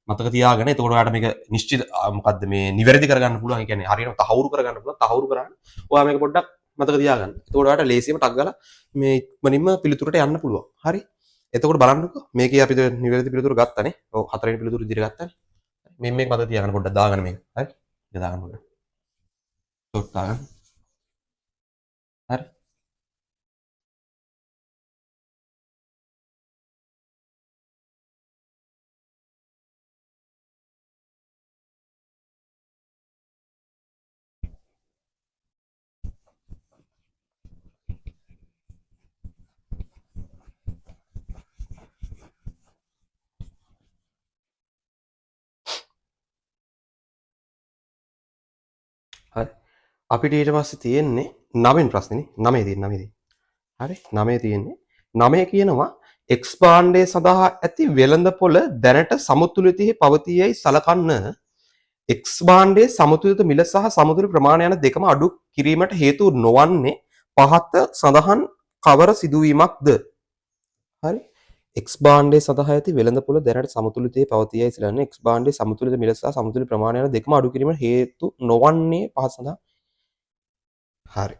මතක තියාගෙන එතකොට ඔයාලට මේක නිශ්චිත මොකද්ද මේ නිවැරදි කරගන්න පුළුවන්. ඒ කියන්නේ හරියටම තහවුරු කරගන්න පුළුවන්. තහවුරු කරන්න ඔයා මේක පොඩ්ඩක් මතක තියාගන්න. එතකොට ඔයාලට ලේසියෙම ටක් ගාලා මේ ඉක්මනින්ම පිළිතුරට යන්න පුළුවන්. හරි? එතකොට බලන්නකෝ මේකේ අපි නිවැරදි පිළිතුර ගත්තානේ. ඔව් හතරවෙනි පිළිතුර ඉදිරියට ගත්තානේ. මේක මතක තියාගන්න පොඩ්ඩක් දාගන්න මේක. හරි? ඒක දාගන්න පොඩ්ඩක්. ඩොට් දාගන්න. හරි? හරි. අපිට ඊට පස්සේ තියෙන්නේ 9 ප්‍රශ්නේනේ. 9 තියෙන්නේ. හරි? 9 තියෙන්නේ. 9 කියනවා X භාණ්ඩය සඳහා ඇති වෙළඳපොළ දැනට සමතුලිතයේ පවතී යයි සලකන්න X භාණ්ඩයේ සමතුලිත මිල සහ සමතුලිත ප්‍රමාණය යන දෙකම අඩු කිරීමට හේතු නොවන්නේ පහත සඳහන් කවර සිදුවීමක්ද? හරි? X භාණ්ඩයේ සඳහා ඇති වෙළඳපොළ දැනට සමතුලිතයේ පවතී යයි සලකන්න X භාණ්ඩයේ සමතුලිත මිල සහ සමතුලිත ප්‍රමාණය යන දෙකම අඩු කිරීමට හේතු නොවන්නේ පහත සඳහන්. හරි.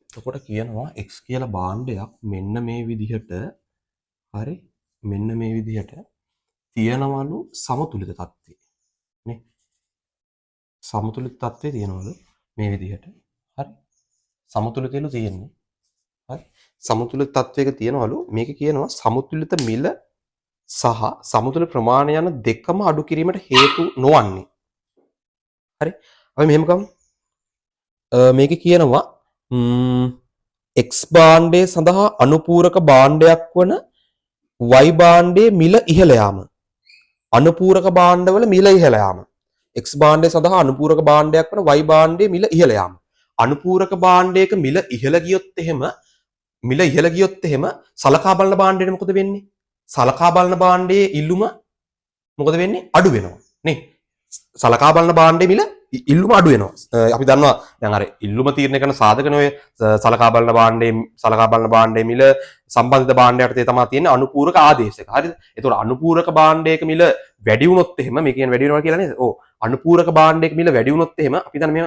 එතකොට කියනවා X කියලා භාණ්ඩයක් මෙන්න මේ විදිහට හරි මෙන්න මේ විදිහට තියනවලු සමතුලිත තත්ත්වයේ නේ සමතුලිත තත්ත්වයේ තියනවලු මේ විදිහට හරි සමතුලිතයලු තියෙන්නේ හරි සමතුලිත තත්ත්වයක තියනවලු මේක කියනවා සමතුලිත මිල සහ සමතුලිත ප්‍රමාණය යන දෙකම අඩු කිරීමට හේතු නොවන්නේ හරි අපි මෙහෙම ගමු මේක කියනවා X භාණ්ඩය සඳහා අනුපූරක භාණ්ඩයක් වන Y භාණ්ඩයේ මිල ඉහළ යාම. අනුපූරක භාණ්ඩවල මිල ඉහළ යාම. X භාණ්ඩය සඳහා අනුපූරක භාණ්ඩයක් වන Y භාණ්ඩයේ මිල ඉහළ යාම. අනුපූරක භාණ්ඩයක මිල ඉහළ ගියොත් එහෙම සලකා බලන භාණ්ඩයට මොකද වෙන්නේ? සලකා බලන භාණ්ඩයේ ඉල්ලුම මොකද වෙන්නේ? අඩු වෙනවා. නේ? සලකා බලන භාණ්ඩයේ මිල ඉල්ලුම අඩු වෙනවා. අපි දන්නවා දැන් අර ඉල්ලුම තීරණය කරන සාධකන ඔය සලකා බලන භාණ්ඩයේ මිල සම්බන්ධිත භාණ්ඩයට තමයි තියෙන්නේ අනුපූරක ආදේශක. හරිද? ඒතකොට අනුපූරක භාණ්ඩයක මිල වැඩි වුණොත් එහෙම මේ කියන්නේ වැඩි වෙනවා කියලා නේද? ඔව්. අනුපූරක භාණ්ඩයක මිල වැඩි වුණොත් එහෙම අපි දන්න මේ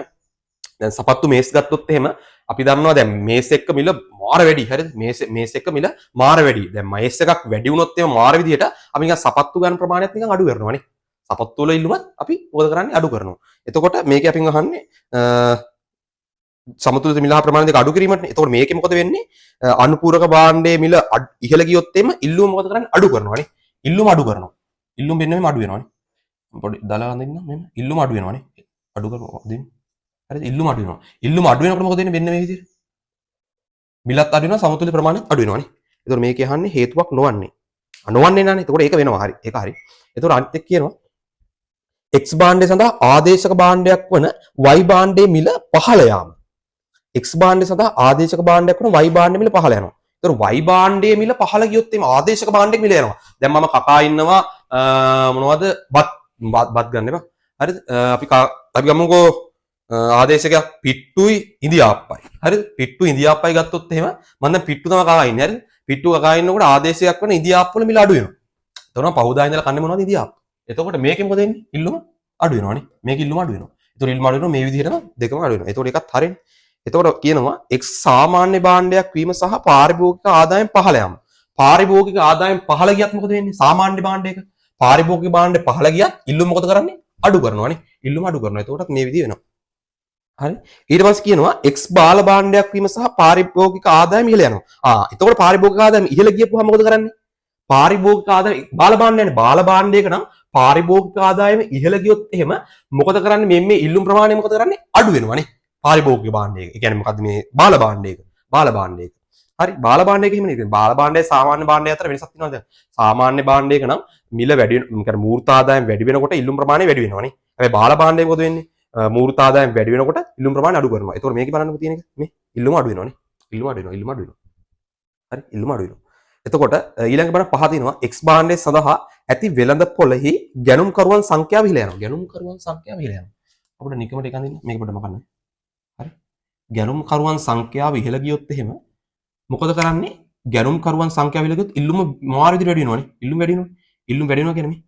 දැන් සපත්තු මේස් ගත්තොත් එහෙම අපි දන්නවා දැන් මේස් එක මිල මාර වැඩි. හරිද? මේස් එක මිල මාර වැඩි. දැන් මේස් එකක් වැඩි වුණොත් එහෙම මාර විදියට අපි නිකන් සපත්තු ගන්න ප්‍රමාණයත් නිකන් අඩු කරනවානේ. සපත්තු වල ඉල්ලුමත් අපි මොකද කරන්නේ? අඩු කරනවා. එතකොට මේකේ අපින් අහන්නේ සමතුලිත මිල ප්‍රමාණය දෙක අඩු කිරීමටනේ. එතකොට මේකේ මොකද වෙන්නේ? අනුපූරක භාණ්ඩයේ මිල ඉහළ ගියොත් එimhe ඉල්ලුම මොකද කරන්නේ? අඩු කරනවානේ. ඉල්ලුම අඩු කරනවා. ඉල්ලුම වෙන්නේ අඩු වෙනවානේ. පොඩි දාලා ගන්න දෙන්න මෙන්න. ඉල්ලුම අඩු වෙනවානේ. අඩු කරනවා දෙන්න. හරිද? ඉල්ලුම අඩු වෙනවා. ඉල්ලුම අඩු වෙනකොට මොකද වෙන්නේ? මෙන්න මේ විදිහට. මිලත් අඩු වෙනවා සමතුලිත ප්‍රමාණයත් අඩු වෙනවානේ. එතකොට මේකේ අහන්නේ හේතුවක් නොවන්නේ. නොවන්නේ නැනේ. එතකොට ඒක වෙනවා. හරි. ඒක හරි. එතකොට අනිත් එක කියනවා X භාණ්ඩය සඳහා ආදේශක භාණ්ඩයක් වන Y භාණ්ඩයේ මිල පහළ යාම. X භාණ්ඩය සඳහා ආදේශක භාණ්ඩයක් වන Y භාණ්ඩයේ මිල පහළ යනවා. ඒතර Y භාණ්ඩයේ මිල පහළ ගියොත් එimhe ආදේශක භාණ්ඩයේ මිල යනවා. දැන් මම කකා ඉන්නවා මොනවද බත් ගන්න එපා. හරිද? අපි ගමුකෝ ආදේශකයක් පිට්ටුයි ඉන්දියාප්පයි. හරිද? පිට්ටු ඉන්දියාප්පයි ගත්තොත් එහෙම මම දැන් පිට්ටු තමයි කකා ඉන්නේ. හරිද? පිට්ටු කකා ඉන්නකොට ආදේශයක් වන ඉන්දියාප්ප වල මිල අඩු වෙනවා. එතකොට පහුදා ඉඳලා කන්නේ මොනවද ඉන්දියාප්ප. එතකොට මේකෙ මොකද වෙන්නේ? ඉල්ලුම අඩු වෙනවානේ. මේක ඉල්ලුම අඩු වෙනවා. එතකොට ඉල්ලුම අඩු වෙනවා මේ විදිහටම දෙකම අඩු වෙනවා. එතකොට ඒකත් හරියනේ. එතකොට කියනවා X සාමාන්‍ය භාණ්ඩයක් වීම සහ පාරිභෝගික ආදායම් පහළ යාම. පාරිභෝගික ආදායම් පහළ ගියත් මොකද වෙන්නේ? සාමාන්‍ය භාණ්ඩයක පාරිභෝගික භාණ්ඩේ පහළ ගියත් ඉල්ලුම මොකද කරන්නේ? අඩු කරනවානේ. ඉල්ලුම අඩු කරනවා. එතකොටත් මේ විදිහ වෙනවා. හරි. ඊට පස්සේ කියනවා X බාල භාණ්ඩයක් වීම සහ පාරිභෝගික ආදායම ඉහළ යනවා. එතකොට පාරිභෝගික ආදායම ඉහළ ගියපුවම මොකද කරන්නේ? පාරිභෝගික ආදායම බාල භාණ්ඩයනේ. බාල භාණ්ඩයක නම් පාරිභෝගික ආදායම ඉහළ ගියොත් එහෙම මොකද කරන්නේ? මේ ඉල්ලුම් ප්‍රමාණය මොකද කරන්නේ? අඩු වෙනවානේ. පාරිභෝගික භාණ්ඩයක. ඒ කියන්නේ මොකද්ද මේ බාල භාණ්ඩයක. බාල භාණ්ඩයක. හරි. බාල භාණ්ඩයක එහෙම නෙවෙයි. බාල භාණ්ඩය සාමාන්‍ය භාණ්ඩය අතර වෙනසක් තියෙනවා දැන්. සාමාන්‍ය භාණ්ඩයක නම් මිල වැඩි වෙන يعني මූර්ත ආදායම වැඩි වෙනකොට ඉල්ලුම් ප්‍රමාණය වැඩි වෙනවානේ. හැබැයි බාල භාණ්ඩයේ මොකද වෙන්නේ? මූර්ත ආදායම වැඩි වෙනකොට ඉල්ලුම් ප්‍රමාණය අඩු කරනවා. ඒතකොට මේකේ බලන්නකෝ තියෙන එක. මේ ඉල්ලුම අඩු වෙනවානේ. ඉල්ලුම අඩු වෙනවා. හරි. ඉල්ලුම අඩු වෙනවා. එතකොට ඊළඟ බලන්න පහ තියෙනවා X භාණ්ඩය සඳහා ඇති වෙළඳ පොළෙහි ගැනුම්කරුවන් සංඛ්‍යාව ඉහළ යනවා. ගැනුම්කරුවන් සංඛ්‍යාව ඉහළ යනවා. අපිට නිකමට එකක් දෙන්න මේක පොඩ්ඩක් මකන්න. හරි. ගැනුම්කරුවන් සංඛ්‍යාව ඉහළ ගියොත් එහෙම මොකද කරන්නේ? ගැනුම්කරුවන් සංඛ්‍යාව ඉහළ ගියොත් ඉල්ලුම මාර විදිහට වැඩි වෙනවානේ. ඉල්ලුම වැඩි වෙනවා. ඉල්ලුම වැඩි වෙනවා කියන්නේ මේ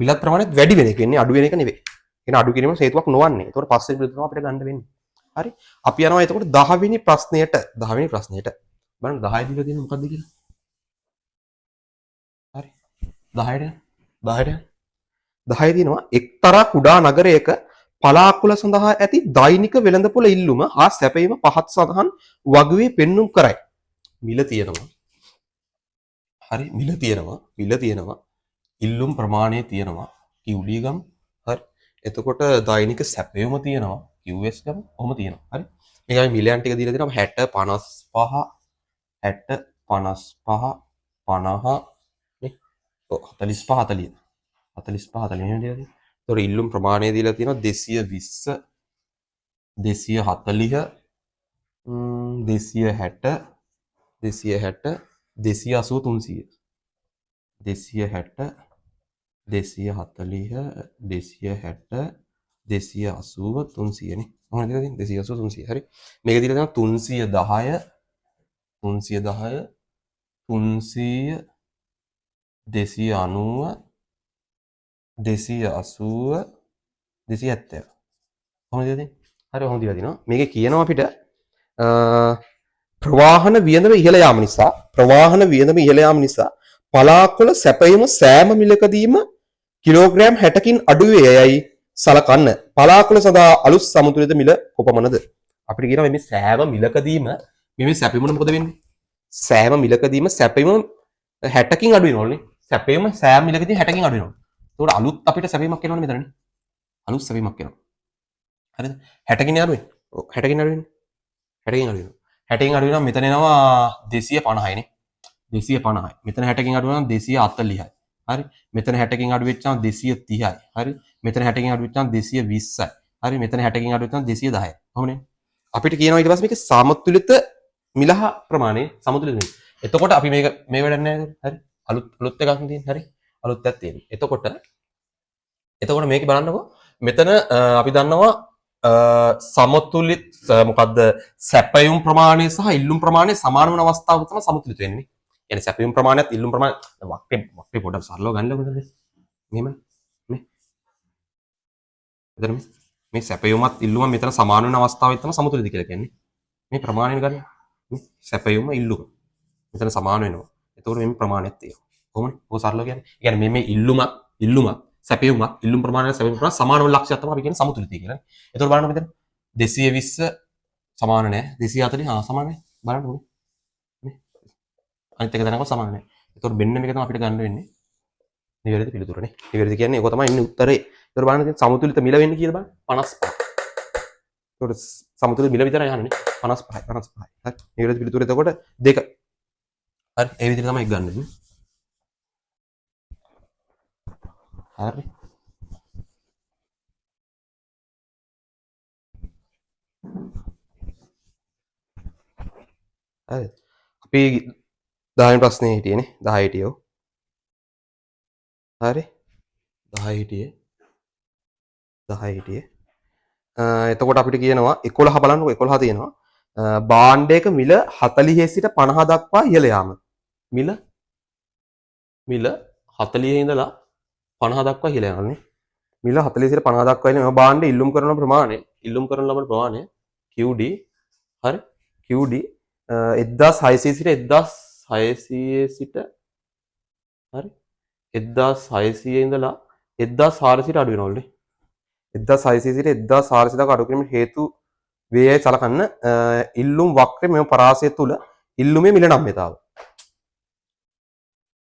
මිලත් ප්‍රමාණයත් වැඩි වෙන එක වෙන්නේ අඩු වෙන එක නෙවෙයි. කියන අඩු කිරීම හේතුවක් නොවන්නේ. ඒතකොට පස්සේ විදිහට අපිට ගන්න වෙන්නේ. හරි. අපි යනවා එතකොට 10 වෙනි ප්‍රශ්නයට. 10 වෙනි ප්‍රශ්නයට. බලන්න 10 දීලා තියෙන්නේ මොකද්ද කියලා. හරි. 10 දිනවා එක්තරා කුඩා නගරයක පලාකුල සඳහා ඇති දෛනික වෙළඳපොළ ඉල්ලුම හා සැපයීම පහත් සඳහන් වගුවේ පෙන්눔 කරයි. මිල තියෙනවා. හරි මිල තියෙනවා. ඉල්ලුම් ප්‍රමාණය තියෙනවා. QD ගම්. හරි. එතකොට දෛනික සැපයීම තියෙනවා. QS ගම්. ඔහොම තියෙනවා. හරි. මේකයි මිලයන් ටික දීලා තියෙනවා 60 55 60 55 50 නේ. 45 40 එහෙම දීලා තියෙනවා. ඒතකොට ඉල්ලුම් ප්‍රමාණය දීලා තියෙනවා 220 240 260 280 280 300 260 240 260 280 300 නේ. මොනවද දීලා තියෙන්නේ? 280 300. හරි. මේක දීලා තියෙනවා 310 310 300 290 280 270. කොහොමද දීලා තියෙන්නේ? හරි කොහොමද දීලා තිනවා? මේකේ කියනවා අපිට ප්‍රවාහන වියදම ඉහළ යාම නිසා පලාකුල සැපයීම සෑම මිලකදීම කිලෝග්‍රෑම් 60කින් අඩු වේයයි සලකන්න. පලාකුල සඳහා අලුත් සමතුලිත මිල කොපමණද? අපිට කියනවා මේ සෑම මිලකදීම මේ සැපයීම මොකද වෙන්නේ? සෑම මිලකදීම සැපයීම 60කින් අඩු වෙනවනේ. සැපයීම සෑම මිලකදී 60කින් අඩු වෙනවා. ඒකට අලුත් අපිට සැපයීමක් එනවනේ මෙතනනේ. අලුත් සැපයීමක් එනවා. හරිද? 60කින් අඩු වෙන්නේ. ඔව් 60කින් අඩු වෙන්නේ. 60කින් අඩු වෙනවා 60කින් අඩු වෙනවා මෙතන එනවා 250යි නේ 250යි මෙතන 60කින් අඩු වෙනවා 240යි හරි මෙතන 60කින් අඩු වෙච්චාම 230යි හරි මෙතන 60කින් අඩු වෙච්චාම 220යි හරි මෙතන 60කින් අඩු වෙච්චාම 210යි කොහොමනේ අපිට කියනවා ඊට පස්සේ මේක සමතුලිත මිලහ ප්‍රමාණය සමතුලිත මිල. එතකොට අපි මේක මේ වැඩක් නැහැ හරි අලුත් එකක් තියෙන හරි අලුත් එකක් තියෙන. එතකොට මේක බලන්නකෝ මෙතන අපි දන්නවා සමතුලිත මොකද්ද සැපයුම් ප්‍රමාණය සහ ඉල්ලුම් ප්‍රමාණය සමාන වන අවස්ථාවක තමයි සමතුලිත වෙන්නේ. يعني සැපයුම් ප්‍රමාණයත් ඉල්ලුම් ප්‍රමාණයත් වක්‍රේ පොඩක් සරලව ගන්නකො මෙතන. මෙහෙම මේ මෙතන මේ සැපයුමත් ඉල්ලුම මෙතන සමාන වෙන අවස්ථාවෙත් තමයි සමතුලිත කියලා කියන්නේ. මේ ප්‍රමාණය ගන්න. මේ සැපයුම ඉල්ලුම මෙතන සමාන වෙනවා. එතකොට මේ ප්‍රමාණයත් තියෙනවා. කොහොමද? ඔක සරලව කියන්නේ. ඒ කියන්නේ මේ ඉල්ලුමත් සැපයුමත් ඉල්ලුම් ප්‍රමාණය සැපයුම් ප්‍රමාණය සමාන වන ලක්ෂයක් තමයි අපි කියන්නේ සමතුලිතය කියලා. එතකොට බලන්න මෙතන 220 සමාන නැහැ. 240 සමාන නැහැ. බලන්න ඕනේ. නේ? අනිත් එක දැනගම සමාන නැහැ. එතකොට මෙන්න මේක තමයි අපිට ගන්න වෙන්නේ. නිවැරදි පිළිතුර නේ. නිවැරදි කියන්නේ ඒක තමයි ඉන්නේ උත්තරේ. එතකොට බලන්න සමතුලිත මිල වෙන්නේ කියලා බලන්න 55. එතකොට සමතුලිත මිල විතරයි යන්නේ 55. හරි. නිවැරදි පිළිතුර එතකොට 2. හරි. ඒ විදිහට තමයි ගන්න වෙන්නේ. හරි. හරි. අපි 10 වෙනි ප්‍රශ්නේ හිටියේනේ 10 හිටියෝ. හරි. 10 හිටියේ. එතකොට අපිට කියනවා 11 බලන්නකො 11 තියෙනවා. භාණ්ඩයක මිල 40 සිට 50 දක්වා ඉහළ යාම. මිල 40 ඉඳලා 50 දක්වා ඉහළ යනවා නේ. මිල 40 සිට 50 දක්වා ඉහළ යනවා. භාණ්ඩය ඉල්ලුම් කරන ප්‍රමාණය QD හරි QD 1600 සිට 1600 සිට හරි 1600 ඉඳලා 1400 අඩු වෙනවලු නේ. 1600 සිට 1400 දක්වා අඩු කිරීමට හේතු වේයයි සලකන්න ඉල්ලුම් වක්‍රයේ මෙම පරාසය තුල ඉල්ලුමේ මිල නම්‍යතාව.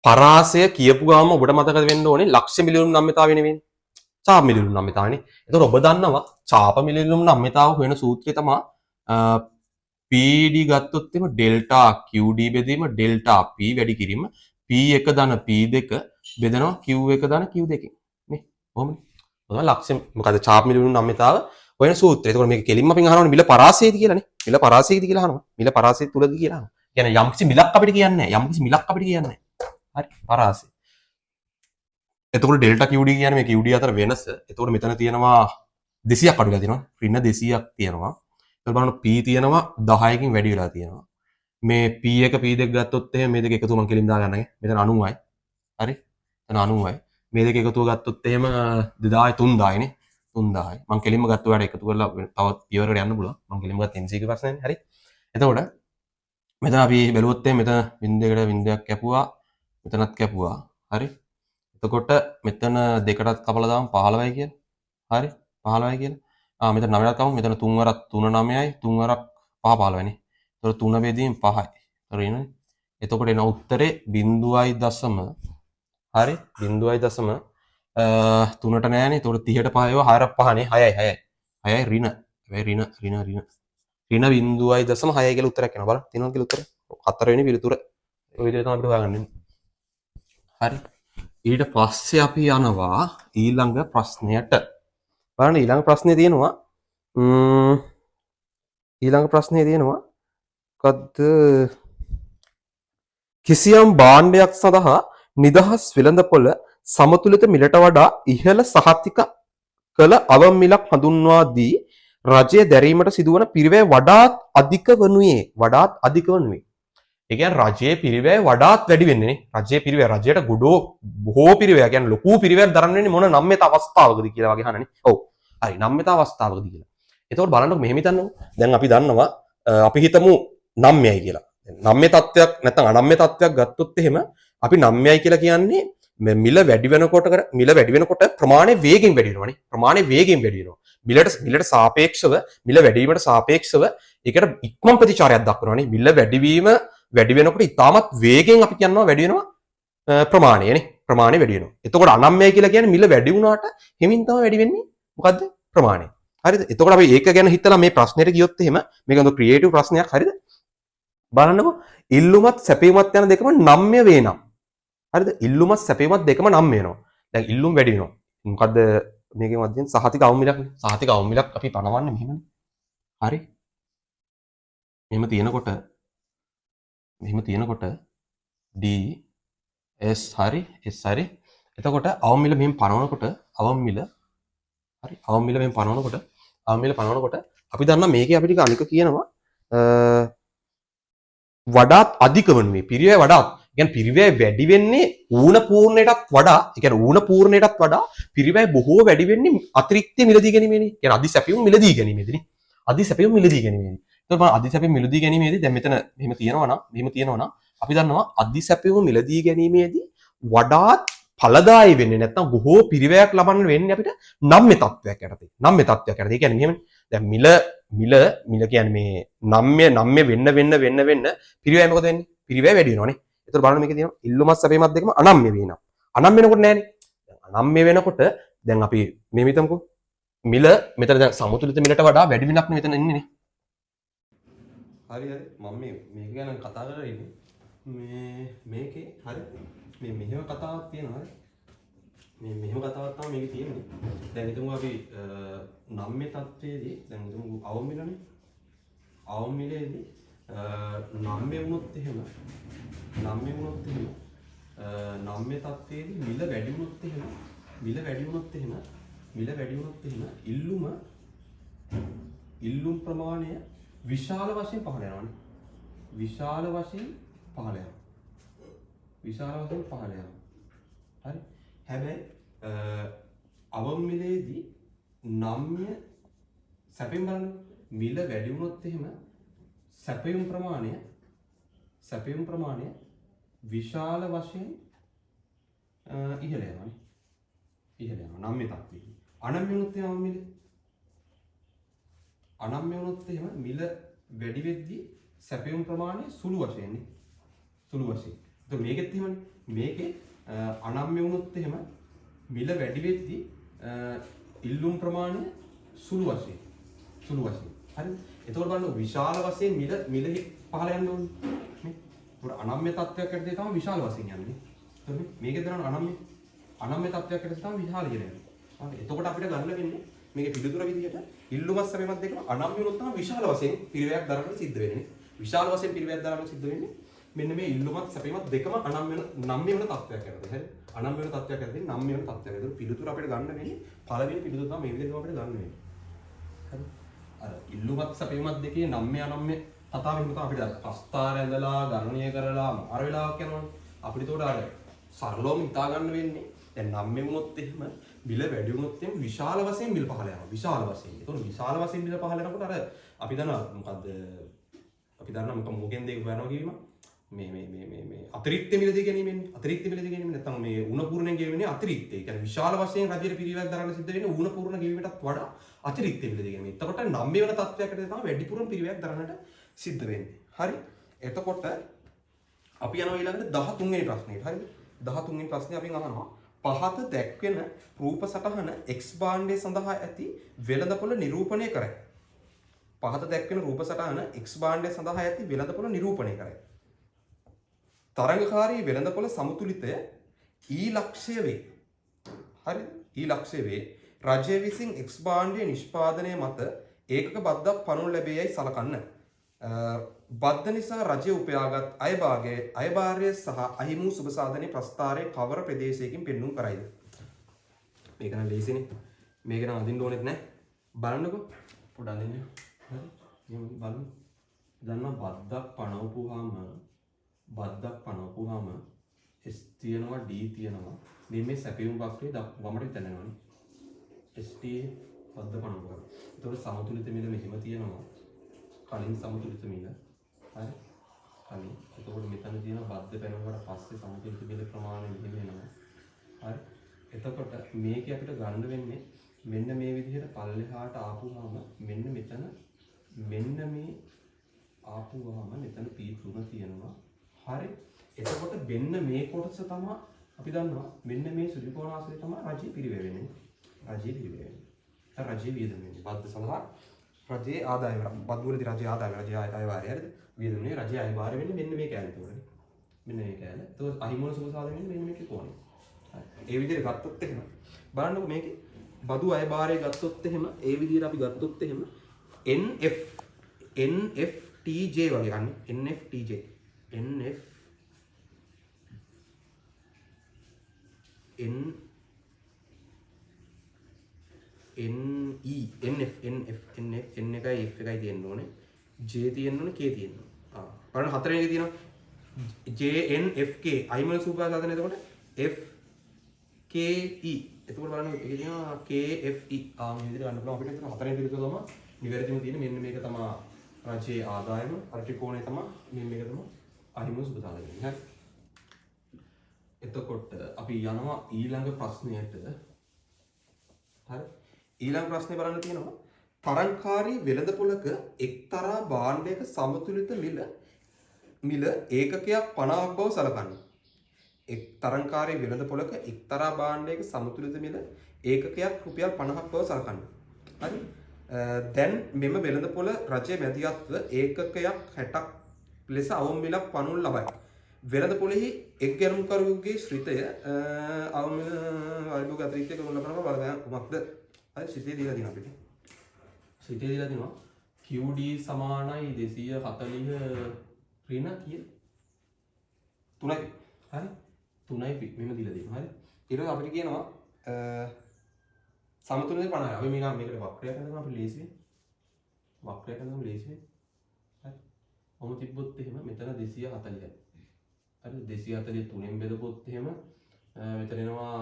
පරාසය කියපු ගාම ඔබට මතක වෙන්න ඕනේ ලක්ෂ මිලියන නම්‍යතාවය නෙවෙයි. චාප මිලියන නම්‍යතාවනේ. එතකොට ඔබ දන්නවා චාප මිලියන නම්‍යතාව හොයන සූත්‍රය තමයි PD ගත්තොත් එම ඩෙල්ටා QD බෙදීම ඩෙල්ටා P වැඩි කිරීම P1 ධන P2 බෙදනවා Q1 ධන Q2 නේ. කොහොමද? ඔතන ලක්ෂ මොකද චාප මිලියන නම්‍යතාව හොයන සූත්‍රය. එතකොට මේක කෙලින්ම අපින් අහනවනේ මිල පරාසයද කියලානේ. මිල පරාසයද කියලා අහනවා. මිල පරාසය තුලද කියලා අහනවා. කියන්නේ යම්කිසි මිලක් අපිට කියන්නේ නැහැ. යම්කිසි මිලක් අපිට කියන්නේ නැහැ. හරි පරාසය. එතකොට ඩෙල්ටා QD කියන්නේ මේ QD අතර වෙනස. එතකොට මෙතන තියෙනවා 200ක් අඩු වෙලා තියෙනවා. ඍණ 200ක් තියෙනවා. එතකොට බලන්න P තියෙනවා 10කින් වැඩි වෙලා තියෙනවා. මේ P1 P2 ගත්තොත් එහෙම මේ දෙක එකතුව මම කෙලින් දාගන්නගේ. මෙතන 90යි. හරි? එතන 90යි. මේ දෙක එකතුව ගත්තොත් එහෙම 2000 3000යි නේ. 3000යි. මම කෙලින්ම ගත්ත වැඩ එකතු කරලා තවත් පියවරකට යන්න පුළුවන්. මම කෙලින්ම ගත්ත MCQ ප්‍රශ්නනේ. හරි? එතකොට මෙතන අපි බැලුවොත් එහෙම මෙතන බින්දුවකට බින්දුවක් කැපුවා. මෙතනත් කැපුවා. හරි? එතකොට මෙතන දෙකටත් කපලා දාමු 15යි කියලා. හරි? 15යි කියලා. මෙතන 9ක් කමු. මෙතන 3 වරක් 3 9යි 3 වරක් 5 15යි නේ. එතකොට 3 බෙදීම 5යි. හරිනේ? එතකොට එන උත්තරේ 0.0 හරි 0.0 3ට නෑනේ. එතකොට 30ට 5 ඒවා 4ක් 5නේ 6යි 6යි ඍණ. හැබැයි ඍණ 0.6යි කියලා උත්තරයක් එනවා. බලන්න තියෙනවද කියලා උත්තරේ? 4 වෙනි පිළිතුර. ඔය විදිහට තමයි අපිට හොයාගන්න වෙන්නේ. හරි. ඊට පස්සේ අපි යනවා ඊළඟ ප්‍රශ්නයට. බලන්න ඊළඟ ප්‍රශ්නේ තියෙනවා මොකද්ද? කිසියම් භාණ්ඩයක් සඳහා නිදහස් වෙළඳපොළ සමතුලිත මිලට වඩා ඉහළ සහතික කළ අවම මිලක් හඳුන්වා දී රජය දැරීමට සිදුවන පිරිවැය වඩාත් අධික වනුයේ. ඒ කියන්නේ රජයේ පිරිවැය වඩාත් වැඩි වෙන්නේ නේ. රජයේ පිරිවැය රජයට බොහෝ පිරිවැය කියන්නේ ලොකු පිරිවැයක් දරන්න වෙන්නේ මොන නම්‍යත අවස්ථාවකද කියලා වගේ අහනනේ. ඔව්. හරි නම්‍යත අවස්ථාවකද කියලා. එතකොට බලන්නකො මෙහෙම හිතන්නකො. දැන් අපි දන්නවා අපි හිතමු 9යි කියලා. නම්‍ය තත්වයක් නැත්නම් අනම්‍ය තත්වයක් ගත්තොත් එහෙම අපි 9යි කියලා කියන්නේ මිල වැඩි වෙනකොට ප්‍රමාණය වේගෙන් වැඩි වෙනවානේ. ප්‍රමාණය වේගෙන් වැඩි වෙනවා. මිලට සාපේක්ෂව මිල වැඩිවීමට සාපේක්ෂව ඒකට ඉක්මන් ප්‍රතිචාරයක් දක්වනවානේ. මිල වැඩි වෙනකොට ඉතාමත් වේගෙන් අපි කියනවා වැඩි වෙනවා ප්‍රමාණයනේ. ප්‍රමාණය වැඩි වෙනවා. එතකොට අනම්‍යයි කියලා කියන්නේ මිල වැඩි වුණාට හිමින් තමයි වැඩි වෙන්නේ. මොකද්ද? ප්‍රමාණය. හරිද? එතකොට අපි ඒක ගැන හිතලා මේ ප්‍රශ්නෙට ගියොත් එහෙම මේක හොඳ ක්‍රියේටිව් ප්‍රශ්නයක්. හරිද? බලන්නකෝ ඉල්ලුමත් සැපීමත් යන දෙකම නම්‍ය වේනම්. හරිද? ඉල්ලුමත් සැපීමත් දෙකම නම් වෙනවා. දැන් ඉල්ලුම් වැඩි වෙනවා. මොකද්ද මේකේ මැදින් සහතික අවුමිලක් නේ. සහතික අවුමිලක් අපි පනවන්නේ මෙහෙමනේ. හරි? මෙහෙම තියෙනකොට D S හරි S හරි. එතකොට අවුමිල මෙහෙම පනවනකොට අවුමිල හරි අවුමිල මෙහෙම පනවනකොට අපි දන්නවා මේකේ අපිට අනික කියනවා වඩාත් අධික වනුයේ පිරිවැය වඩාත්. කියන්නේ පිරිවැය වැඩි වෙන්නේ ඌණ පූර්ණයටත් වඩා, ඒ කියන්නේ ඌණ පූර්ණයටත් වඩා පිරිවැය බොහෝ වැඩි වෙන්නේ අතිරික්ත මිලදී ගැනීමේදී. කියන්නේ අධි සැපියුම් මිලදී ගැනීමේදී. අධි සැපියුම් මිලදී ගැනීමේදී. එතකොට බලන්න අධි සැපියුම් මිලදී ගැනීමේදී දැන් මෙතන මෙහෙම තියෙනවා නම් අපි දන්නවා අධි සැපියුම් මිලදී ගැනීමේදී වඩාත් ඵලදායී වෙන්නේ නැත්නම් බොහෝ පිරිවැයක් ලබන්න වෙන්නේ අපිට නම්‍ය තත්වයක් යටතේ. නම්‍ය තත්වයක් යටතේ. ඒ කියන්නේ මෙහෙම දැන් මිල කියන්නේ මේ නම්‍ය වෙන්න පිරිවැය මොකද වෙන්නේ? පිරිවැය වැඩි වෙනවනේ. ඒතර බලන්න මේකේ තියෙනවා ඉල්ලුමත් සැපීමත් දෙකම අනම්‍ය වෙනවා. අනම්‍ය වෙනකොට නෑනේ. දැන් අනම්‍ය වෙනකොට දැන් අපි මේ හිතමුකෝ. මිල මෙතන දැන් සමතුලිත මිලට වඩා වැඩි වෙනක් නේ මෙතන ඉන්නේ නේ. හරි මම මේක ගැන කතා කරලා ඉන්නේ. මේකේ හරි මේ මෙහෙම කතාවක් තියෙනවා හරි. මෙහෙම කතාවක් තමයි මේකේ තියෙන්නේ. දැන් හිතමු අපි නම්‍ය තත්ත්වයේදී දැන් හිතමු අවමිලනේ. අවමිලේදී නම්‍ය වුණොත් එහෙම නම්‍ය තත්ත්වයේදී මිල වැඩි වුණොත් එහෙම ඉල්ලුම් ප්‍රමාණය විශාල වශයෙන් පහළ යනවානේ. විශාල වශයෙන් පහළ යනවා. හරි. හැබැයි අවමිලේදී නම්‍ය සැපින් බලන්න මිල වැඩි වුණොත් එහෙම සැපයුම් ප්‍රමාණය විශාල වශයෙන් ඉහළ යනවා නම්‍ය තත්ත්වයේ. අනම්‍ය වුණොත් එහෙම මිල වැඩි වෙද්දී සැපයුම් ප්‍රමාණය සුළු වශයෙන්. ඒත් මේකෙත් එහෙමනේ. මේකේ අනම්‍ය වුණොත් එහෙම මිල වැඩි වෙද්දී ඉල්ලුම් ප්‍රමාණය සුළු වශයෙන්. හරිද? එතකොට බලන්න විශාල වශයෙන් මිල පහළ යන්න ඕනේ. නේ? ඒකට අනම්‍ය තත්ත්වයක් ඇද්දේ තමයි විශාල වශයෙන් යන්නේ. හරිද? මේකේ දරන අනම්‍ය තත්ත්වයක් ඇද්දේ තමයි විශාල කියලා යන්නේ. හරි. එතකොට අපිට ගන්න වෙන්නේ මේකේ පිළිතුර විදිහට ඉල්ලුමත් සැපෙමත් දෙකම අනම්‍ය වුණොත් තමයි විශාල වශයෙන් පිරිවැයක් දරන්න සිද්ධ වෙන්නේ. විශාල වශයෙන් පිරිවැයක් දරන්න සිද්ධ වෙන්නේ මෙන්න මේ ඉල්ලුමත් සැපෙමත් දෙකම නම්‍ය වෙන තත්ත්වයක් ඇද්දේ. හරි. අනම්‍ය වෙන තත්ත්වයක් ඇද්දේ නම්‍ය වෙන තත්ත්වයක්. ඒක පිළිතුර අපිට ගන්න වෙන්නේ පළවෙනි පිළිතුර තමයි මේ විදිහට අපිට ගන්න වෙන්නේ. හරි. අර ඉල්ලුමත් සැපීමත් දෙකේ නම්‍ය අනම්‍ය කතාව හිම තමයි අපිට ප්‍රස්තාර ඇඳලා ගණනීය කරලා මාර වෙලාවක් යනවනේ. අපිට ඒකට අර සරලවම හිතා ගන්න වෙන්නේ දැන් නම්‍ය වුණොත් එහෙම මිල වැඩි වුණොත් එහෙම විශාල වශයෙන් මිල පහළ යනවා. විශාල වශයෙන්. ඒතකොට විශාල වශයෙන් මිල පහළ යනකොට අර අපි දන්නවා මොකක් මොකෙන්ද ඒක හොයනවා කියීම මේ අතිරික්ත මිලදී ගැනීමෙන්නේ. අතිරික්ත මිලදී ගැනීම නැත්නම් මේ උණ පූර්ණයෙන් ගෙවෙන්නේ අතිරික්ත. ඒ කියන්නේ විශාල වශයෙන් රජයේ පිරිවැයක් දරන්න සිද්ධ වෙන්නේ උණ පූර්ණ ගෙවීමටත් වඩා අතිරික්ත මිලදී ගැනීම. එතකොට නම්‍ය වෙන තත්ත්වයකට තමයි වැඩිපුරම පිරිවැයක් දරන්නට සිද්ධ වෙන්නේ. හරි. එතකොට අපි යනවා ඊළඟට 13 වෙනි ප්‍රශ්නෙට. හරිද? 13 වෙනි ප්‍රශ්නේ අපි අහනවා පහත දැක්වෙන රූප සටහන X භාණ්ඩය සඳහා ඇති වෙළඳපොළ නිරූපණය කරයි. පහත දැක්වෙන රූප සටහන X භාණ්ඩය සඳහා ඇති වෙළඳපොළ නිරූපණය කරයි. තරංගකාරී වෙළඳපොළ සමතුලිතය E ලක්ෂය වේ. හරිද? E ලක්ෂය වේ. රජය විසින් X භාණ්ඩයේ නිෂ්පාදනය මත ඒකක බද්දක් පනවනු ලැබේයයි සලකන්න. බද්ද නිසා රජය උපයාගත් අයභාරය සහ අහිමි වූ සුබ සාධනයේ ප්‍රස්ථාරයේ කවර ප්‍රදේශයකින් පෙන්වුම් කරයිද? මේක නම් ලේසිනේ. මේක නම් අදින්න ඕනෙත් නැහැ. බලන්නකෝ. පොඩ්ඩක් අදින්න. හරි. එහෙනම් බලමු. දන්නවා බද්දක් පනවපුවාම S තියෙනවා D තියෙනවා. මේ සැපයුම් වක්‍රයේ වමට විතර යනවානේ. ST බද්ද පනවපුවා. ඒතකොට සමතුලිත මිල මෙහෙම තියෙනවා. කලින් සමතුලිත මිල. හරි. කලින්. එතකොට මෙතන තියෙන බද්ද පැනවුවට පස්සේ සමතුලිත මිල ප්‍රමාණය මෙහෙම එනවා. හරි. එතකොට මේකේ අපිට ගන්න වෙන්නේ මෙන්න මේ විදිහට පල්ලෙහාට ආපුවාම මෙන්න මෙතන මෙන්න මේ ආපුවාම මෙතන P3 තියෙනවා. හරි. එතකොට මෙන්න මේ කොටස තමයි අපි දන්නවා මෙන්න මේ සුළි කෝණාසලේ තමයි රජී පිරිවැය වෙන්නේ. රජයේ වියදම වෙන්නේ. බද්ද සඳහා රජයේ ආදායම. බද්ද වලදී රජයේ ආදායම රජයේ අයවාරය හරිද? වියදමනේ රජයේ අයවාරය වෙන්නේ මෙන්න මේ කෑල්ල තුනනේ. මෙන්න මේ කෑල්ල. ඒක අහිමෝන සුබ සාධන වෙන්නේ මෙන්න මේකේ කෝණේ. ඒ විදිහට ගත්තොත් එහෙම බලන්නකො මේකේ බදු අයභාරය ගත්තොත් එහෙම ඒ විදිහට අපි ගත්තොත් එහෙම NFTJ වගේ ගන්න NFTJ NF N එකයි F එකයි තියෙන්න ඕනේ J තියෙන්න ඕනේ K තියෙන්න ඕනේ බලන්න හතරෙන් එක තියෙනවා JNFK අයිමල් සූපා සාධන එතකොට FKE එතකොට බලන්න එකේ තියෙනවා KFE මේ විදිහට ගන්න පුළුවන් අපිට හතරෙන් විදිහට තමයි නිවැරදිම තියෙන මෙන්න මේක තමයි රජයේ ආදායම අර ත්‍රිකෝණය තමයි මෙන්න මේක තමයි අහිමි සූපා සාධන හරි එතකොට අපි යනවා ඊළඟ ප්‍රශ්නයට හරි ඊළඟ ප්‍රශ්නේ බලන්න තියෙනවා තරංකාරී වෙළඳපොළක එක්තරා භාණ්ඩයක සමතුලිත මිල ඒකකයක් 50ක් බව සලකන්නේ. තරංකාරී වෙළඳපොළක එක්තරා භාණ්ඩයක සමතුලිත මිල ඒකකයක් රුපියල් 50ක් බව සලකන්නේ. හරි. දැන් මෙම වෙළඳපොළ රජයේ මැදිහත්ව ඒකකයක් 60ක් ලෙස අවම මිලක් පනවනු ලබයි. වෙළඳපොළෙහි එක් ගැනුම්කරුවෙකුගේ ශ්‍රිතය අවම අරිබෝග අතිරික්ත කරනු ලබන බලපෑම කුමක්ද? හරි ශ්‍රිතය දීලා තියෙනවා අපිට. ශ්‍රිතය දීලා තියෙනවා QD සමානයි 240 ඍණ කීය 3යි හරි 3යි මෙහෙම දීලා තියෙනවා හරි ඊට පස්සේ අපිට කියනවා සමතුලිත 50යි අපි මේකට වක්‍රයක් හදනවා අපි ලේසියෙන් වක්‍රයක් හදනවා ලේසියෙන් හරි ඔහොම තිබ්බොත් එහෙම මෙතන 240යි හරි 240 3ෙන් බෙදපොත් එහෙම මෙතන එනවා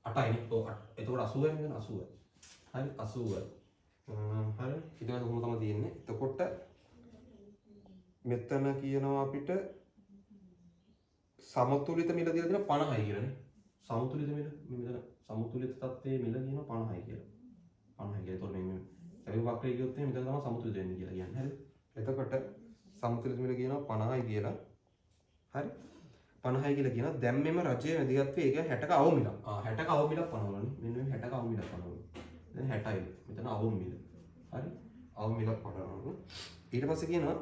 8යි නේ ඔව් එතකොට 80යි නේද 80යි හරි 80යි හරි ඊට පස්සේ කොහොම තමයි තියෙන්නේ එතකොට මෙතන කියනවා අපිට සමතුලිත මිල දීලා තියෙන 50යි කියලානේ සමතුලිත මිල මෙතන සමතුලිත තත්ත්වයේ මිල කියනවා 50යි කියලා 50යි කියලා එතකොට මේ සැරියු වක්‍රය කියොත් මෙතන තමයි සමතුලිත වෙන්නේ කියලා කියන්නේ හරි එතකොට සමතුලිත මිල කියනවා 50යි කියලා හරි 50යි කියලා කියනවා දැන් මෙම රජයේ මැදිහත්වයේ ඒක 60ක අවම මිලක් 60ක අවම මිලක් පනවනවානේ මෙන්න මේ 60ක අවම මිලක් පනවනවා දැන් 60යි මෙතන අවම මිල හරි අවම මිලක් පනවනවා ඊට පස්සේ කියනවා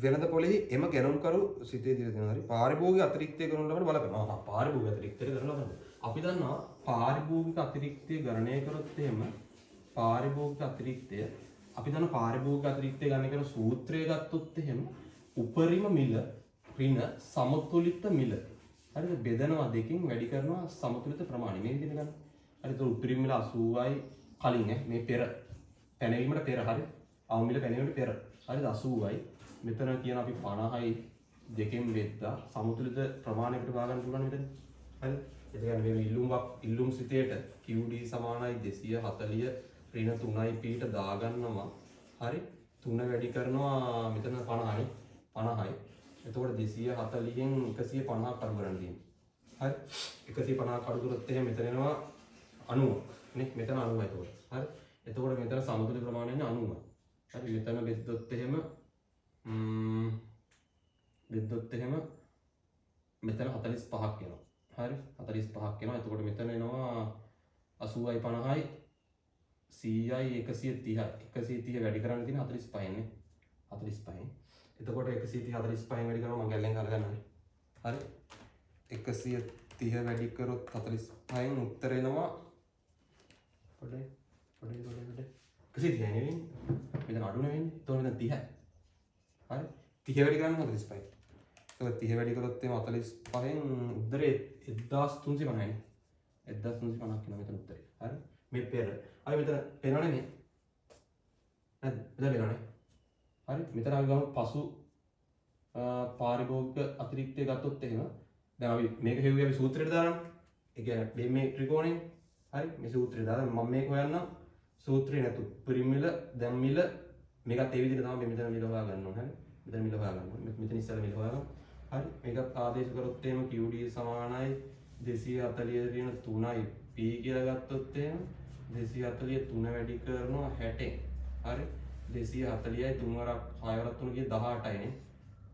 වෙළඳපොළෙහි එම ගැනුම්කරු සිටේ දීලා තියෙනවා හරි පාරිභෝගික අතිරික්තය කරන ලබන බලපෑම පාරිභෝගික අතිරික්තය කරන ලබන අපි දන්නවා පාරිභෝගික අතිරික්තය ගණනය කරොත් එහෙම පාරිභෝගික අතිරික්තය අපි දන්න පාරිභෝගික අතිරික්තය ගණනය කරන සූත්‍රය ගත්තොත් එහෙම උපරිම මිල ඍණ සමතුලිත මිල හරිද බෙදනවා දෙකකින් වැඩි කරනවා සමතුලිත ප්‍රමාණය මේ විදිහට ගන්න. හරි ඒක උපරිම මිල 80යි කලින් මේ පෙර පැනවීමට පෙර හරි අවම මිල පැනවීමට පෙර හරිද 80යි මෙතන කියන අපි 50යි දෙකෙන් බෙදලා සමතුලිත ප්‍රමාණයකට ගන්න පුළුවන් මෙතන. හරිද? ඒ කියන්නේ මේ ඉල්ලුම් සිතේට QD සමානයි 240 ඍණ 3යි පීට දාගන්නවා. හරි? 3 වැඩි කරනවා මෙතන 50යි. 50යි. එතකොට 240න් 150ක් අඩු කරන්න තියෙනවා. හරි? 150ක් අඩු කරොත් එහෙනම් මෙතන එනවා 90ක්. නේ? මෙතන 90යි එතකොට. හරි? එතකොට මෙතන සමතුලිත ප්‍රමාණය ඉන්නේ 90යි. හරි? මෙතන බෙදොත් එහෙම මෙතන 45ක් එනවා. හරි 45ක් එනවා. එතකොට මෙතන එනවා 80යි 50යි 100යි 130යි 130 වැඩි කරන්න තියෙන 45න් නේ 45න්. එතකොට 130 45න් වැඩි කරනවා මම ගැලෙන් අරගන්නවා. හරි 130 වැඩි කරොත් 45න් උත්තර එනවා පොඩේ 130 නෙවෙයි මෙතන අඩු නෙවෙයි. එතකොට මෙතන 30යි. හරි 30 වැඩි කරන්න 45යි. ඒක 30 වැඩි කරොත් එම 45න් උත්තරේ 1350යි නේ 1350ක් වෙනවා මෙතන උත්තරේ. හරි මේ පෙර අය මෙතන පේනවනේ මේ නැද්ද මෙතන පේනවනේ. හරි මෙතන අපි ගමු පසු පාරිභෝගික අතිරික්තය ගත්තොත් එහෙම දැන් අපි මේක හෙව්වේ අපි සූත්‍රයට දානවා. ඒ කියන්නේ මේ ත්‍රිකෝණය හරි මේ සූත්‍රය දාලා මම මේක හොයන්න සූත්‍රේ නැතු පරිමිල දැන් මිල මේකත් ඒ විදිහට තමයි මෙතන මිල හොයා ගන්න ඕනේ. හරි මෙතන මිල හොයා ගන්න ඕනේ. මෙතන ඉස්සෙල්ලා මිල හොයා ගන්න. හරි මේකත් ආදේශ කරොත් එහෙම QD සමානයි 240 ඍණ 3යි P කියලා ගත්තොත් එහෙම 243 වැඩි කරනවා 60. හරි 240යි 3 වරක් 6 වරක් 3 කිය 18යි නේ.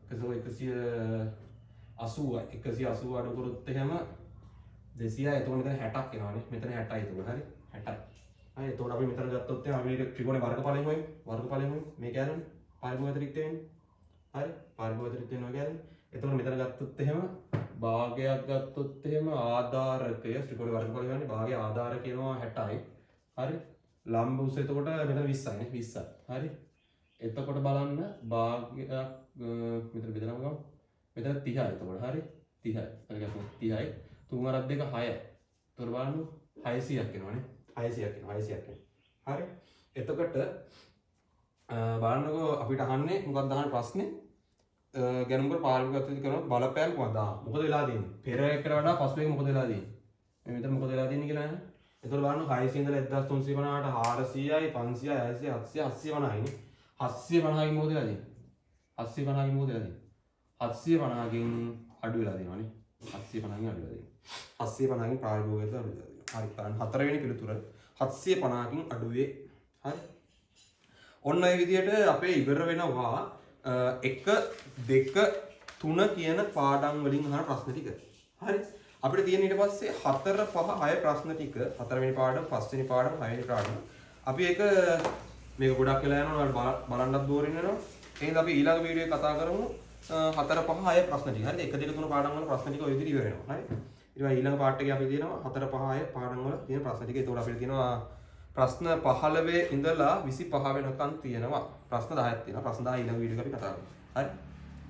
180 අඩු කරොත් එහෙම 200 එතකොට මෙතන 60ක් එනවානේ. මෙතන 60යි එතකොට හරි 60යි. හරි එතකොට අපි මෙතන ගත්තොත් එහෙනම් අපි මේක ත්‍රිකෝණේ වර්ගඵලයෙන් හොයමු. මේ කියන්නේ පරිභෝග අතිරික්ත වෙන්නේ. හරි පරිභෝග අතිරික්ත වෙනවා කියන්නේ. එතකොට මෙතන ගත්තොත් එහෙම භාගයක් ගත්තොත් එහෙම ආධාරකය ත්‍රිකෝණේ වර්ගඵලය කියන්නේ භාගය ආධාරක එනවා 60යි. හරි ලම්බ උස එතකොට මෙතන 20යි නේ 20යි. හරි එතකොට බලන්න භාගයක් මෙතන බෙදනවා ගමු. මෙතන 30යි එතකොට හරි 30යි. හරි ගමු 30යි. 3 අරක් දෙක 6යි. එතකොට බලන්න 600ක් එනවනේ. 600ක් එනවා. හරි එතකොට බලන්නකෝ අපිට අහන්නේ මොකක්ද අහන්නේ ප්‍රශ්නේ ගැනුම් කර පාරිභෝගික අතිරික්ත කරන බලපෑම මොකක්ද? මොකද වෙලා තියෙන්නේ? පෙර එකට වඩා පසු එක මොකද වෙලා තියෙන්නේ? මේ මෙතන මොකද වෙලා තියෙන්නේ කියලා නේද? එතකොට බලන්න 600 ඉඳලා 1350ට 400යි 500යි 600යි 700යි 750යි මොකද වෙලා තියෙන්නේ? 750කින් මොකද වෙලා තියෙන්නේ? 750කින් අඩු වෙලා තියෙනවානේ. 750කින් අඩු වෙලා තියෙනවා. 750කින් පාරිභෝගිකයට අඩු වෙලා තියෙනවා. හරි බලන්න හතරවෙනි පිළිතුර 750කින් අඩු වේ. හරි. ඔන්න ඒ විදිහට අපේ ඉවර වෙනවා 1 2 3 කියන පාඩම් වලින් අහන ප්‍රශ්න ටික. හරි. අපිට තියෙන ඊට පස්සේ 4 5 6 ප්‍රශ්න ටික 4 වෙනි පාඩම 5 වෙනි පාඩම 6 වෙනි පාඩම අපි ඒක මේක ගොඩක් වෙලා යනවා බලන්නත් බෝරින් වෙනවා. එහෙනම් අපි ඊළඟ වීඩියෝ එකේ කතා කරමු 4 5 6 ප්‍රශ්න ටික. හරිද? 1 2 3 පාඩම් වල ප්‍රශ්න ටික ඔය විදිහට ඉවර වෙනවා. හරි. ඊට පස්සේ ඊළඟ පාර්ට් එකේ අපි තියෙනවා 4 5 6 පාඩම් වල තියෙන ප්‍රශ්න ටික. ඒතකොට අපිට තියෙනවා ප්‍රශ්න 15 ඉඳලා 25 වෙනකන් තියෙනවා. ප්‍රශ්න 10ක් තියෙනවා. ප්‍රශ්න 10 ඊළඟ වීඩියෝ එකේ අපි කතා කරමු. හරි.